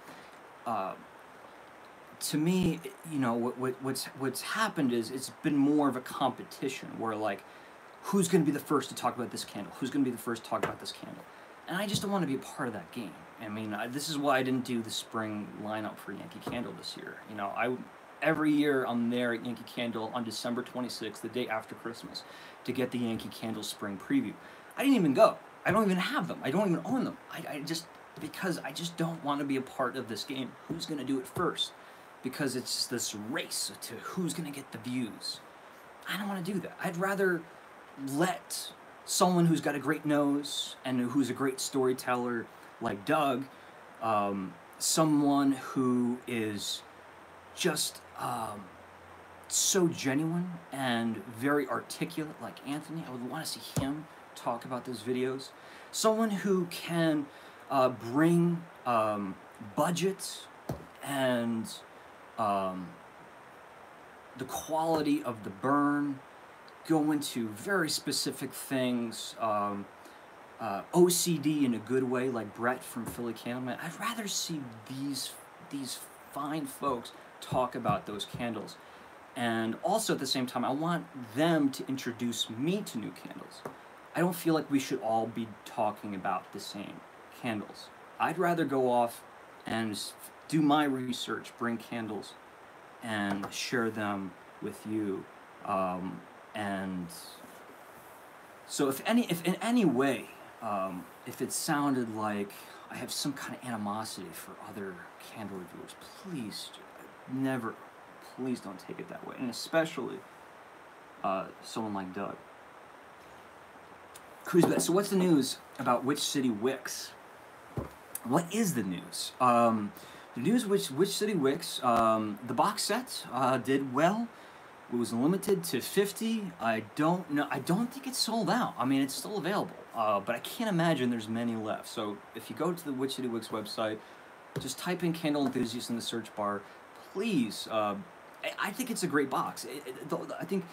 to me, you know, what's happened is it's been more of a competition where like, who's going to be the first to talk about this candle? Who's going to be the first to talk about this candle? And I just don't want to be a part of that game. I mean, this is why I didn't do the spring lineup for Yankee Candle this year. You know, every year I'm there at Yankee Candle on December 26th, the day after Christmas, to get the Yankee Candle spring preview. I didn't even go. I don't even have them. I don't even own them. Because I just don't want to be a part of this game. Who's going to do it first? Because it's this race to who's going to get the views. I don't want to do that. I'd rather let someone who's got a great nose and who's a great storyteller like Doug, someone who is just so genuine and very articulate like Anthony. I would want to see him talk about those videos. Someone who can bring budget and the quality of the burn, go into very specific things, OCD in a good way, like Brett from Philly Candleman. I'd rather see these fine folks talk about those candles. And also at the same time, I want them to introduce me to new candles. I don't feel like we should all be talking about the same candles. I'd rather go off and do my research, bring candles, and share them with you. And so if in any way, if it sounded like I have some kind of animosity for other candle reviewers, please don't take it that way. And especially someone like Doug. So what's the news about Witch City Wicks? What is the news? The news, Witch City Wicks, the box set did well. It was limited to 50. I don't think it's sold out. I mean, it's still available, but I can't imagine there's many left. So if you go to the Witch City Wicks website, just type in Candle Enthusiast in the search bar. Please, I think it's a great box. I think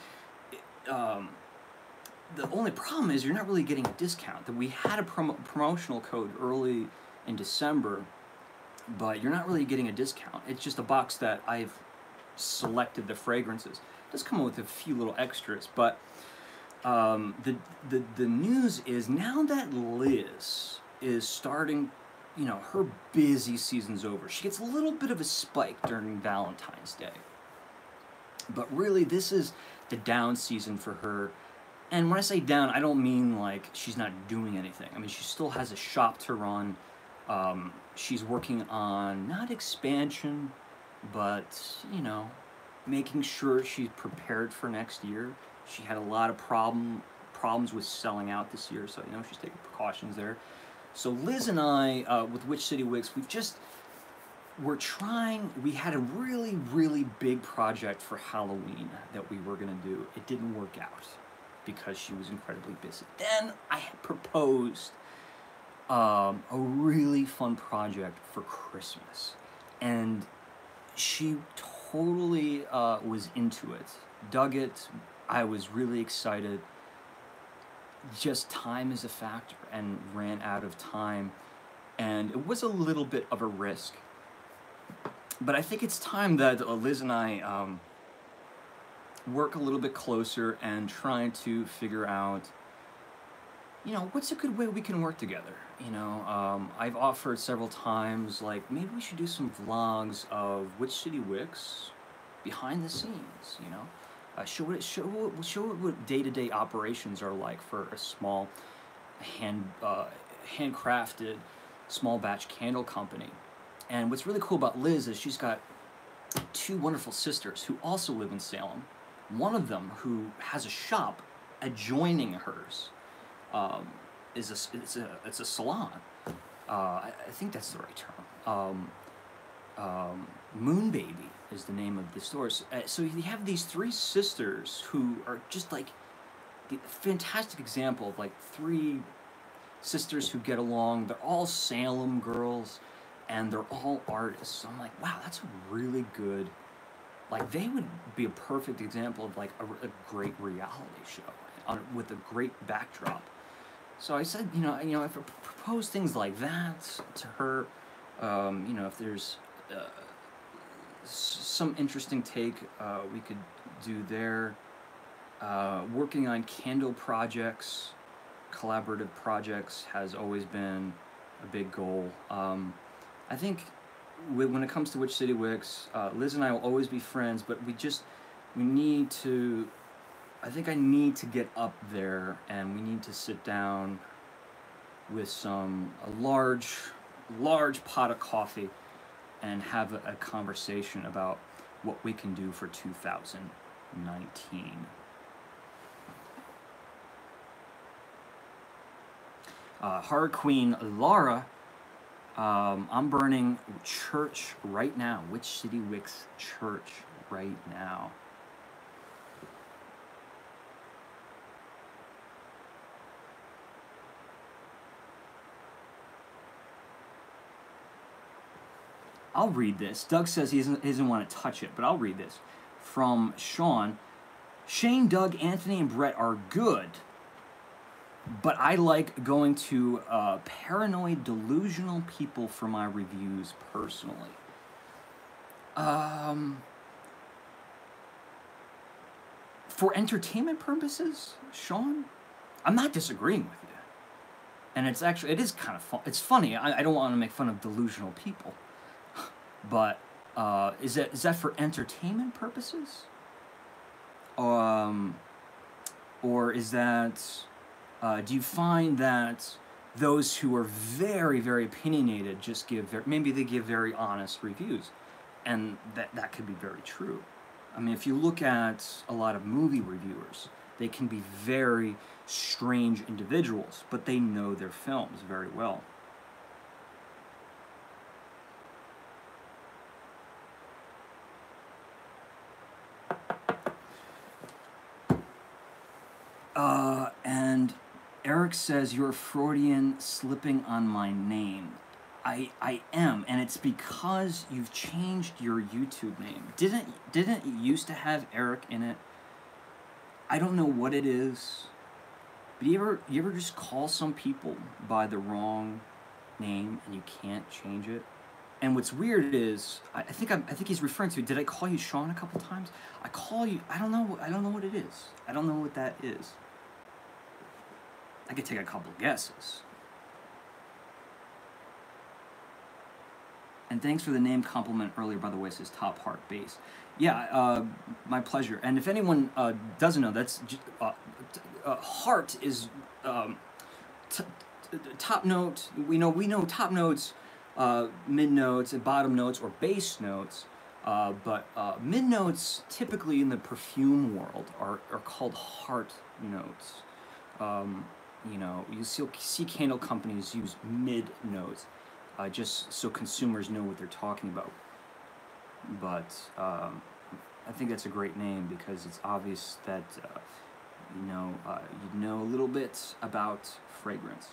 the only problem is you're not really getting a discount. That we had a promotional code early in December, but you're not really getting a discount. It's just a box that I've selected the fragrances. It does come with a few little extras, but the news is now that Liz is starting, you know, her busy season's over. She gets a little bit of a spike during Valentine's Day, but really this is the down season for her. And when I say down, I don't mean like she's not doing anything. I mean, she still has a shop to run. She's working on not expansion, but, you know, making sure she's prepared for next year. She had a lot of problems with selling out this year, so, you know, she's taking precautions there. So Liz and I, with Witch City Wicks, we had a really, really big project for Halloween that we were going to do. It didn't work out because she was incredibly busy. Then I had proposed a really fun project for Christmas, and she totally was into it, dug it. I was really excited. Just time is a factor, and ran out of time, and it was a little bit of a risk. But I think it's time that Liz and I work a little bit closer and trying to figure out, you know, what's a good way we can work together. You know, I've offered several times, like, maybe we should do some vlogs of Witch City Wicks behind the scenes, you know. Show what day-to-day operations are like for a small, handcrafted, small batch candle company. And what's really cool about Liz is she's got two wonderful sisters who also live in Salem. One of them, who has a shop adjoining hers, it's a salon. I think that's the right term. Moon Baby is the name of the store. So you have these three sisters who are just like the fantastic example of like three sisters who get along. They're all Salem girls, and they're all artists. So I'm like, wow, that's a really good, like, they would be a perfect example of like a great reality show with a great backdrop. So I said, you know, if I propose things like that to her, you know, if there's some interesting take we could do there. Working on candle projects, collaborative projects has always been a big goal. I think when it comes to Witch City Wicks, Liz and I will always be friends, but we need to, I think I need to get up there, and we need to sit down with a large pot of coffee and have a conversation about what we can do for 2019. Horror Queen Laura, I'm burning church right now. Witch City Wicks church right now. I'll read this. Doug says he doesn't want to touch it, but I'll read this. from Sean. Shane, Doug, Anthony, and Brett are good, but I like going to paranoid, delusional people for my reviews personally. For entertainment purposes, Sean, I'm not disagreeing with you. And it is kind of fun. It's funny. I don't want to make fun of delusional people, but is that for entertainment purposes? Or is that, do you find that those who are very, very opinionated just maybe they give very honest reviews, and that could be very true. I mean, if you look at a lot of movie reviewers, they can be very strange individuals, but they know their films very well. And Eric says, you're Freudian slipping on my name. I am, and it's because you've changed your YouTube name. Didn't it used to have Eric in it? I don't know what it is. But you ever just call some people by the wrong name and you can't change it? And what's weird is, I think he's referring to, did I call you Sean a couple times? I call you, I don't know what it is. I don't know what that is. I could take a couple guesses. And thanks for the name compliment earlier, by the way, says Top Heart Bass. Yeah, my pleasure. And if anyone doesn't know, that's heart is top note. We know top notes, mid notes, and bottom notes, or bass notes. But mid notes, typically in the perfume world, are called heart notes. You know, you see candle companies use mid notes. Just so consumers know what they're talking about. But I think that's a great name because it's obvious that you know a little bit about fragrance.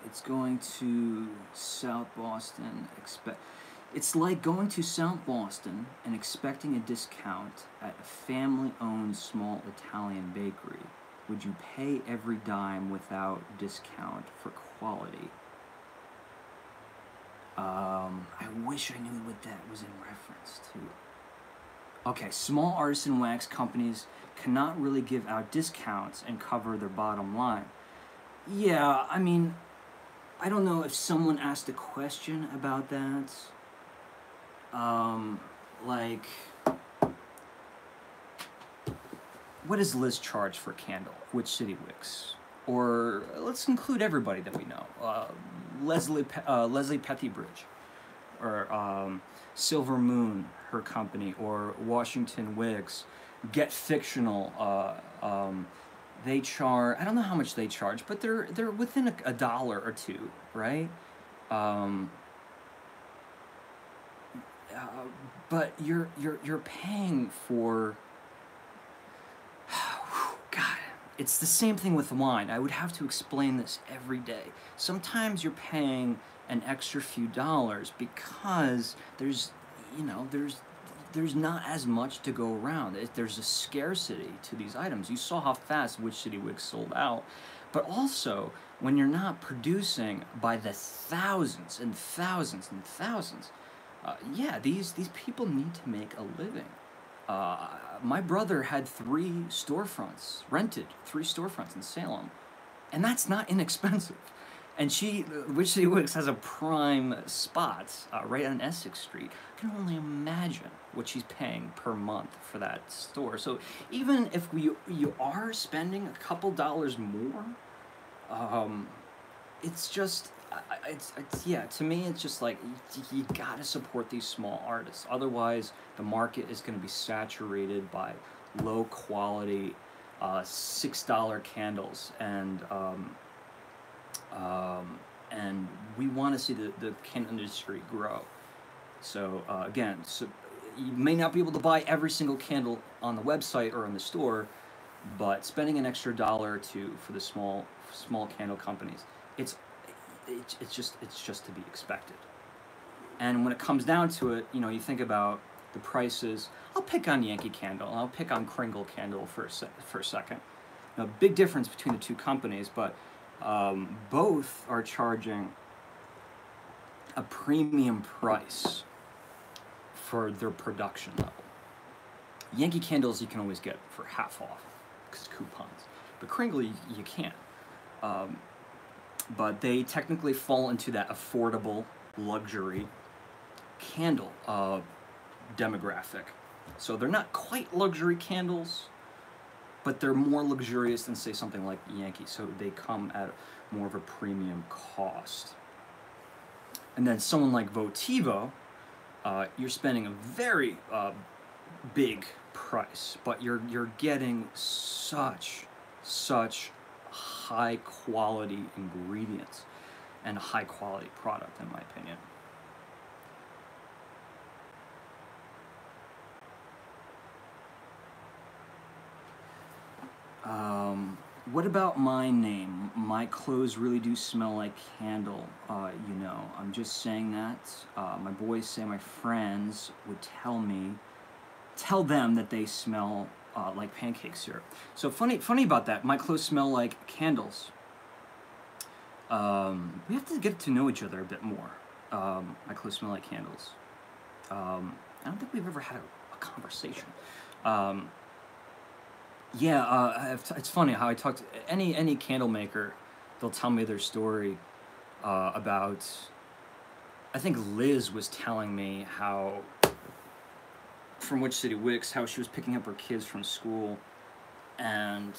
It's going to South Boston. It's like going to South Boston and expecting a discount at a family-owned small Italian bakery. Would you pay every dime without discount for quality? I wish I knew what that was in reference to. Okay, small artisan wax companies cannot really give out discounts and cover their bottom line. Yeah, I mean, I don't know if someone asked a question about that. Like, what does Liz charge for a candle? Which City Wicks? Or let's include everybody that we know. Leslie Petybridge, or Silver Moon, her company, or Washington Wigs, Get Fictional. They charge, I don't know how much they charge, but they're within a dollar or two, right? But you're paying for, God, it's the same thing with wine. I would have to explain this every day. Sometimes you're paying an extra few dollars because there's not as much to go around. There's a scarcity to these items. You saw how fast Witch City Wigs sold out. But also, when you're not producing by the thousands and thousands and thousands, yeah, these people need to make a living. My brother had rented three storefronts in Salem, and that's not inexpensive. And Witch City Wigs has a prime spot right on Essex Street. I can only imagine what she's paying per month for that store. So even if you are spending a couple dollars more, it's just, yeah, to me it's just like, you gotta support these small artists. Otherwise, the market is gonna be saturated by low quality, $6 candles, and we want to see the candle industry grow. So again, so you may not be able to buy every single candle on the website or in the store, but spending an extra $1 or $2 for the small candle companies, it's just to be expected. And when it comes down to it, you think about the prices. I'll pick on Yankee Candle, and I'll pick on Kringle Candle for a second. Now, big difference between the two companies, but both are charging a premium price for their production level. Yankee Candles you can always get for half off because coupons, but Kringle you can't. But they technically fall into that affordable luxury candle demographic. So they're not quite luxury candles, but they're more luxurious than, say, something like Yankee. So they come at more of a premium cost. And then someone like Votivo, you're spending a very big price, but you're getting such high quality ingredients and a high quality product, in my opinion. What about my name? My clothes really do smell like candle. I'm just saying that. My boys say my friends would tell them that they smell like pancake syrup. So funny about that. My clothes smell like candles. We have to get to know each other a bit more. My clothes smell like candles. I don't think we've ever had a conversation. It's funny how I talk to any candle maker. They'll tell me their story about. I think Liz was telling me how, from Witch City Wicks, how she was picking up her kids from school, and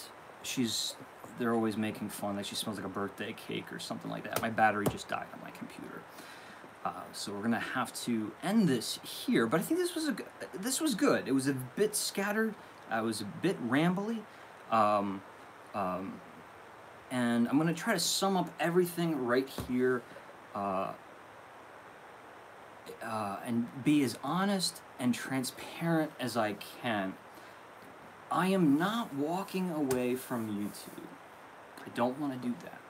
they're always making fun that she smells like a birthday cake or something like that. My battery just died on my computer. So we're gonna have to end this here, but I think this was good. It was a bit scattered. It was a bit rambly, and I'm gonna try to sum up everything right here, and be as honest and transparent as I can. I am not walking away from YouTube. I don't want to do that.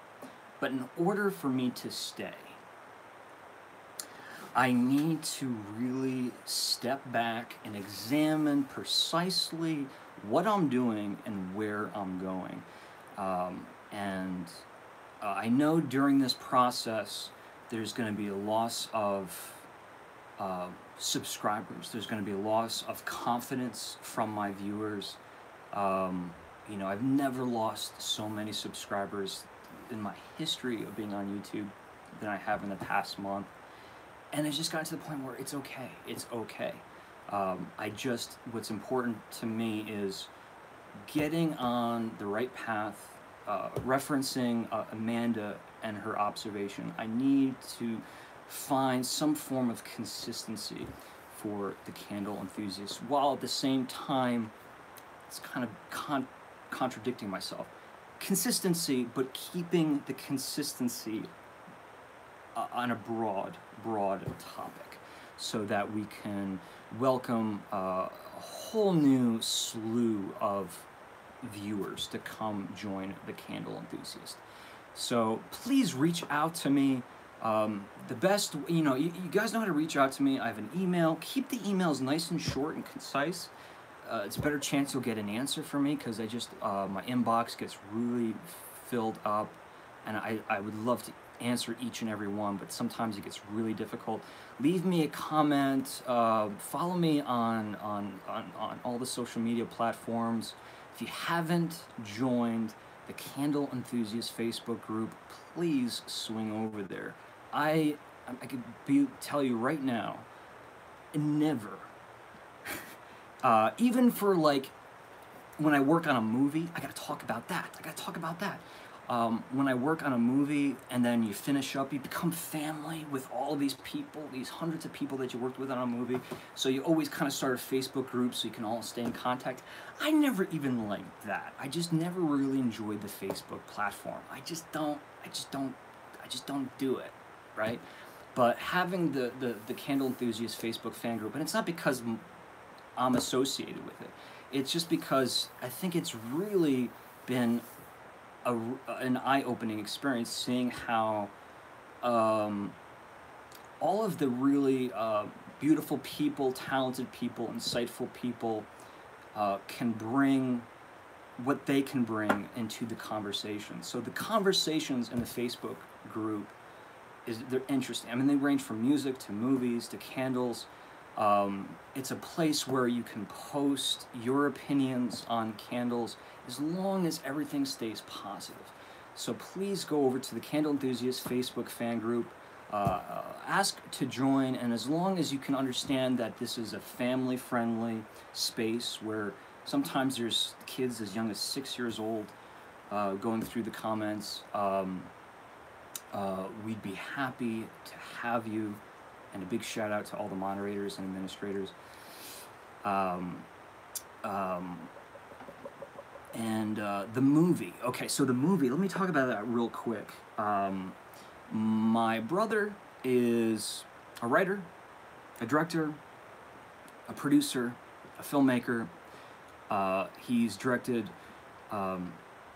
But in order for me to stay, I need to really step back and examine precisely what I'm doing and where I'm going. I know during this process, there's going to be a loss of subscribers. There's going to be a loss of confidence from my viewers. I've never lost so many subscribers in my history of being on YouTube than I have in the past month. And it's just gotten to the point where it's okay. It's okay. What's important to me is getting on the right path, referencing Amanda and her observation. I need to find some form of consistency for the Candle Enthusiast, while at the same time, it's kind of contradicting myself. Consistency, but keeping the consistency on a broad topic, so that we can welcome a whole new slew of viewers to come join the Candle Enthusiast. So please reach out to me. The best, you guys know how to reach out to me. I have an email. Keep the emails nice and short and concise. It's a better chance you'll get an answer from me, because my inbox gets really filled up, and I would love to answer each and every one, but sometimes it gets really difficult. Leave me a comment. Follow me on all the social media platforms. If you haven't joined the Candle Enthusiast Facebook group, please swing over there. I could tell you right now, never, even for like when I work on a movie, I gotta talk about that. When I work on a movie and then you finish up, you become family with all of these people, these hundreds of people that you worked with on a movie. So you always kind of start a Facebook group so you can all stay in contact. I never even liked that. I just never really enjoyed the Facebook platform. I just don't do it, right? But having the Candle Enthusiast Facebook fan group, and it's not because I'm associated with it, it's just because I think it's really been an eye-opening experience seeing how all of the really beautiful people, talented people, insightful people can bring what they can bring into the conversation. So the conversations in the Facebook group, they're interesting. I mean, they range from music to movies to candles. It's a place where you can post your opinions on candles as long as everything stays positive. So please go over to the Candle Enthusiast Facebook fan group, ask to join, and as long as you can understand that this is a family-friendly space where sometimes there's kids as young as 6 years old going through the comments, we'd be happy to have you, and a big shout out to all the moderators and administrators. The movie. Okay, so the movie, let me talk about that real quick. My brother is a writer, a director, a producer, a filmmaker. He's directed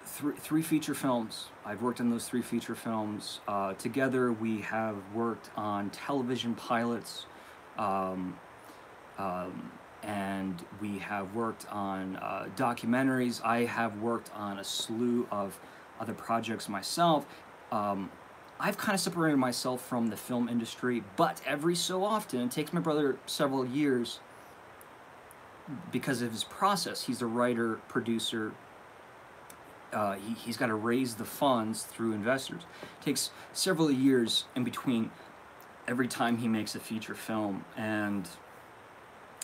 three feature films. I've worked on those 3 feature films. Together we have worked on television pilots, and we have worked on documentaries. I have worked on a slew of other projects myself. I've kind of separated myself from the film industry, but every so often, it takes my brother several years because of his process. He's a writer, producer. He's got to raise the funds through investors. It takes several years in between every time he makes a feature film, and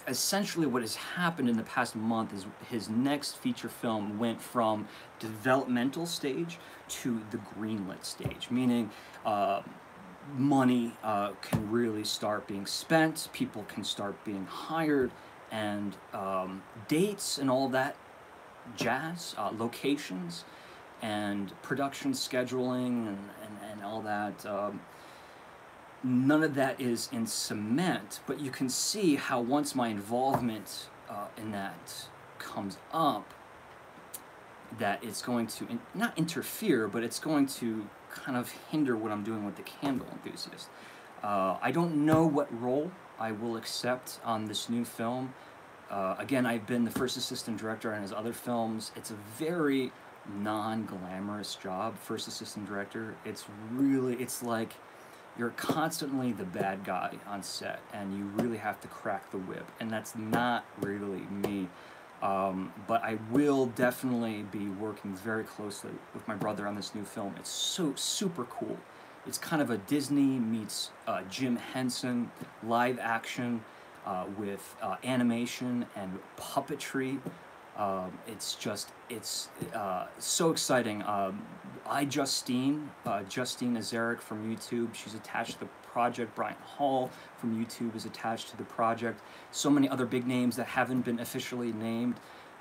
essentially what has happened in the past month is his next feature film went from developmental stage to the greenlit stage, meaning money can really start being spent, people can start being hired, and dates and all that jazz, locations and production scheduling and all that. None of that is in cement, but you can see how once my involvement in that comes up, that it's going to not interfere, but it's going to kind of hinder what I'm doing with the Candle Enthusiast. I don't know what role I will accept on this new film. Again, I've been the first assistant director on his other films. It's a very non-glamorous job, first assistant director. It's like you're constantly the bad guy on set, and you really have to crack the whip, and that's not really me. But I will definitely be working very closely with my brother on this new film. It's so super cool. It's kind of a Disney meets Jim Henson live action with animation and puppetry. It's so exciting. Justine Azaric from YouTube, she's attached to the project. Brian Hall from YouTube is attached to the project. So many other big names that haven't been officially named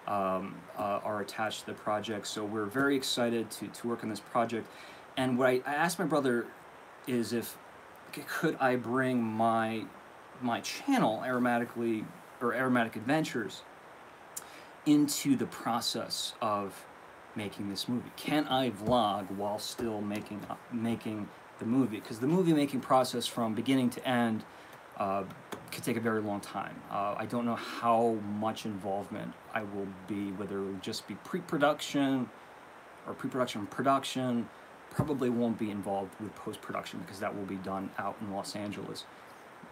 are attached to the project. So we're very excited to work on this project. And what I asked my brother is if could I bring my channel, Aromatic Adventures, into the process of making this movie. Can I vlog while still making the movie? Because the movie making process from beginning to end could take a very long time. I don't know how much involvement I will be, whether it will just be pre-production or pre-production and production. Probably won't be involved with post-production because that will be done out in Los Angeles.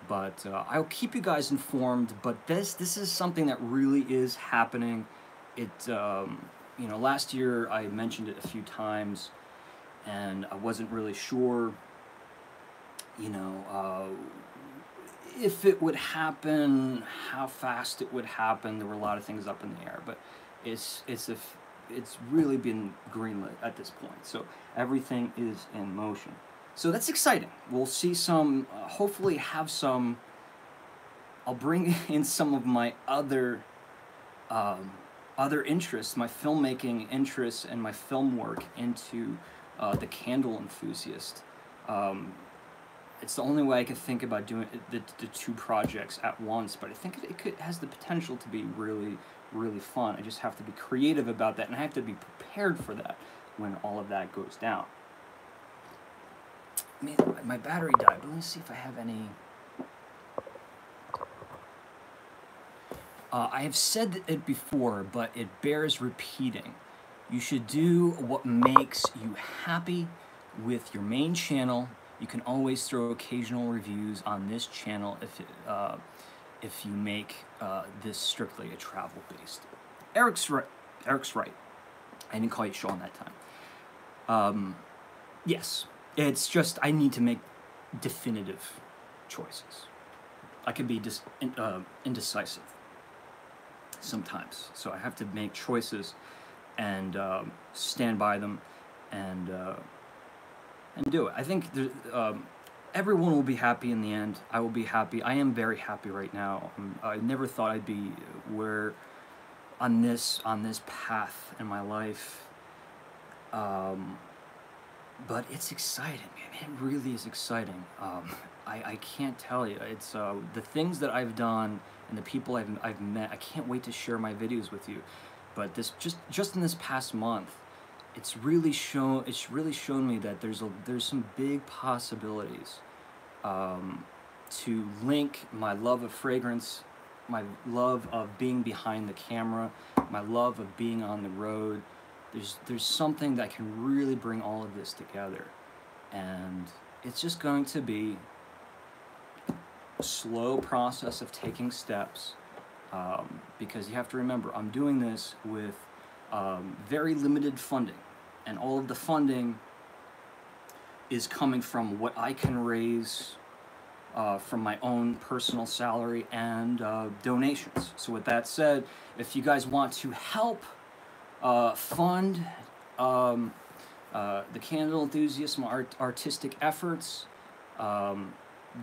But I'll keep you guys informed. But this is something that really is happening. It last year I mentioned it a few times, and I wasn't really sure, if it would happen, how fast it would happen. There were a lot of things up in the air, but it's really been greenlit at this point. So everything is in motion. So that's exciting. We'll see some, hopefully have some, I'll bring in some of my other interests, my filmmaking interests and my film work into the Candle Enthusiast. it's the only way I could think about doing the two projects at once, but I think it has the potential to be really, really fun. I just have to be creative about that, and I have to be prepared for that when all of that goes down. I mean, my battery died, but let me see if I have any... I have said it before, but it bears repeating. You should do what makes you happy with your main channel. You can always throw occasional reviews on this channel if you make this strictly a travel-based. Eric's right. Eric's right. I didn't call you Sean that time. Yes, it's just I need to make definitive choices. I can be indecisive sometimes, so I have to make choices and stand by them and do it. I think everyone will be happy in the end. I will be happy. I am very happy right now. I never thought I'd be where on this path in my life. But it's exciting, man. It really is exciting. I can't tell you. It's the things that I've done and the people I've met. I can't wait to share my videos with you. But this just in this past month, it's really shown me that there's some big possibilities to link my love of fragrance, my love of being behind the camera, my love of being on the road. There's something that can really bring all of this together, and it's just going to be a slow process of taking steps, because you have to remember, I'm doing this with very limited funding, and all of the funding is coming from what I can raise from my own personal salary and donations. So with that said, if you guys want to help fund the Candle Enthusiast, my artistic efforts,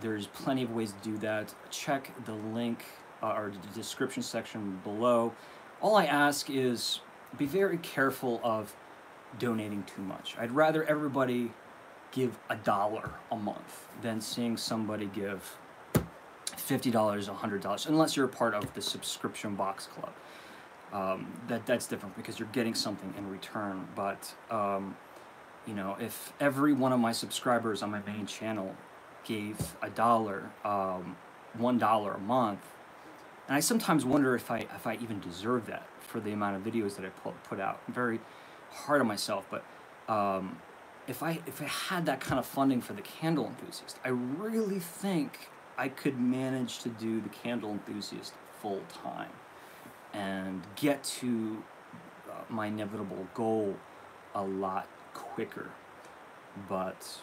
there's plenty of ways to do that. Check the link or the description section below. All I ask is be very careful of donating too much. I'd rather everybody give $1 a month than seeing somebody give $50, $100, unless you're a part of the subscription box club. That's different because you're getting something in return. But you know, if every one of my subscribers on my main channel gave $1 a month, and I sometimes wonder if I even deserve that for the amount of videos that I put out. I'm very hard on myself, but if I had that kind of funding for the Candle Enthusiast, I really think I could manage to do the Candle Enthusiast full time and get to my inevitable goal a lot quicker. But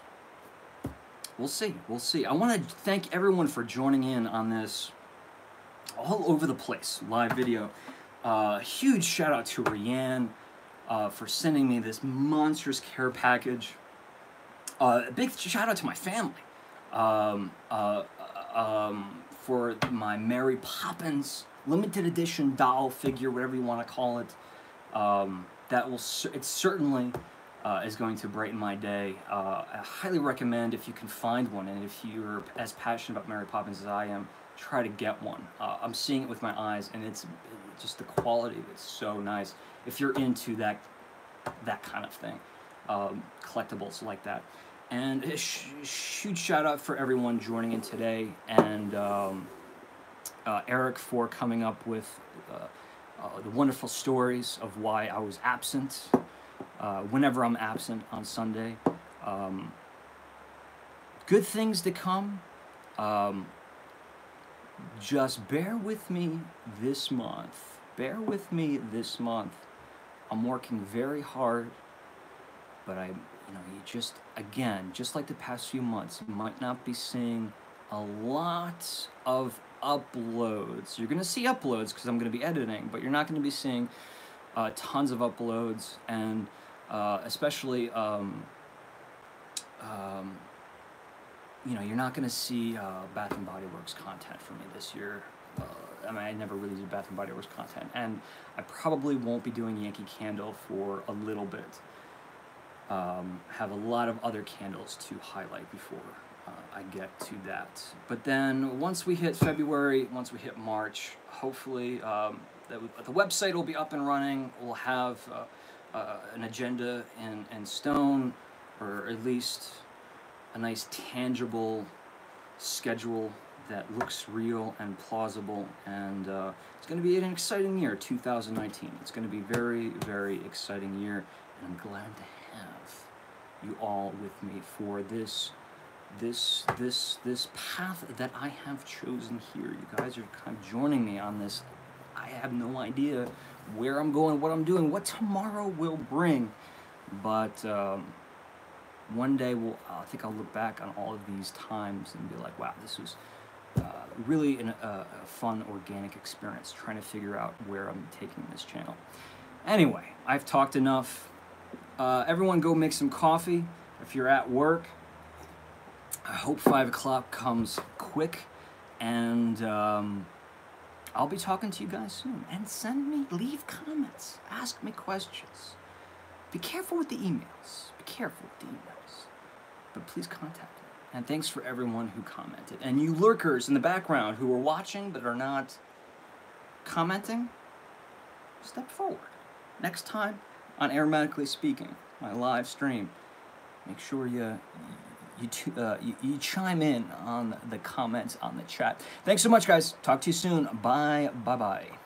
we'll see. We'll see. I want to thank everyone for joining in on this all over the place live video. Huge shout out to Rianne for sending me this monstrous care package. Big shout out to my family for my Mary Poppins limited edition doll figure, whatever you want to call it. It certainly is going to brighten my day. I highly recommend, if you can find one, and if you're as passionate about Mary Poppins as I am, try to get one. I'm seeing it with my eyes, and it's just the quality of it's so nice. If you're into that kind of thing, collectibles like that. And a huge shout out for everyone joining in today, and Eric for coming up with the wonderful stories of why I was absent, whenever I'm absent on Sunday. Good things to come. Just bear with me this month. Bear with me this month. I'm working very hard, but you just, again, just like the past few months, you might not be seeing a lot of uploads. You're going to see uploads because I'm going to be editing, but you're not going to be seeing tons of uploads, and especially, you're not going to see Bath & Body Works content from me this year. I mean, I never really did Bath & Body Works content, and I probably won't be doing Yankee Candle for a little bit. Have a lot of other candles to highlight before I get to that. But then once we hit February, once we hit March, hopefully the website will be up and running. We'll have an agenda in stone, or at least a nice tangible schedule that looks real and plausible, and it's going to be an exciting year, 2019. It's going to be a very, very exciting year, and I'm glad to have you all with me for this path that I have chosen here. You guys are kind of joining me on this. I have no idea where I'm going, what I'm doing, what tomorrow will bring, but one day I think I'll look back on all of these times and be like, wow, this was really a fun, organic experience, trying to figure out where I'm taking this channel. Anyway, I've talked enough. Everyone go make some coffee if you're at work. I hope 5 o'clock comes quick, and I'll be talking to you guys soon. And leave comments, ask me questions. Be careful with the emails. Be careful with the emails. But please contact me. And thanks for everyone who commented. And you lurkers in the background who are watching but are not commenting, step forward. Next time on Aromatically Speaking, my live stream, make sure you chime in on the comments on the chat. Thanks so much, guys. Talk to you soon. Bye. Bye-bye.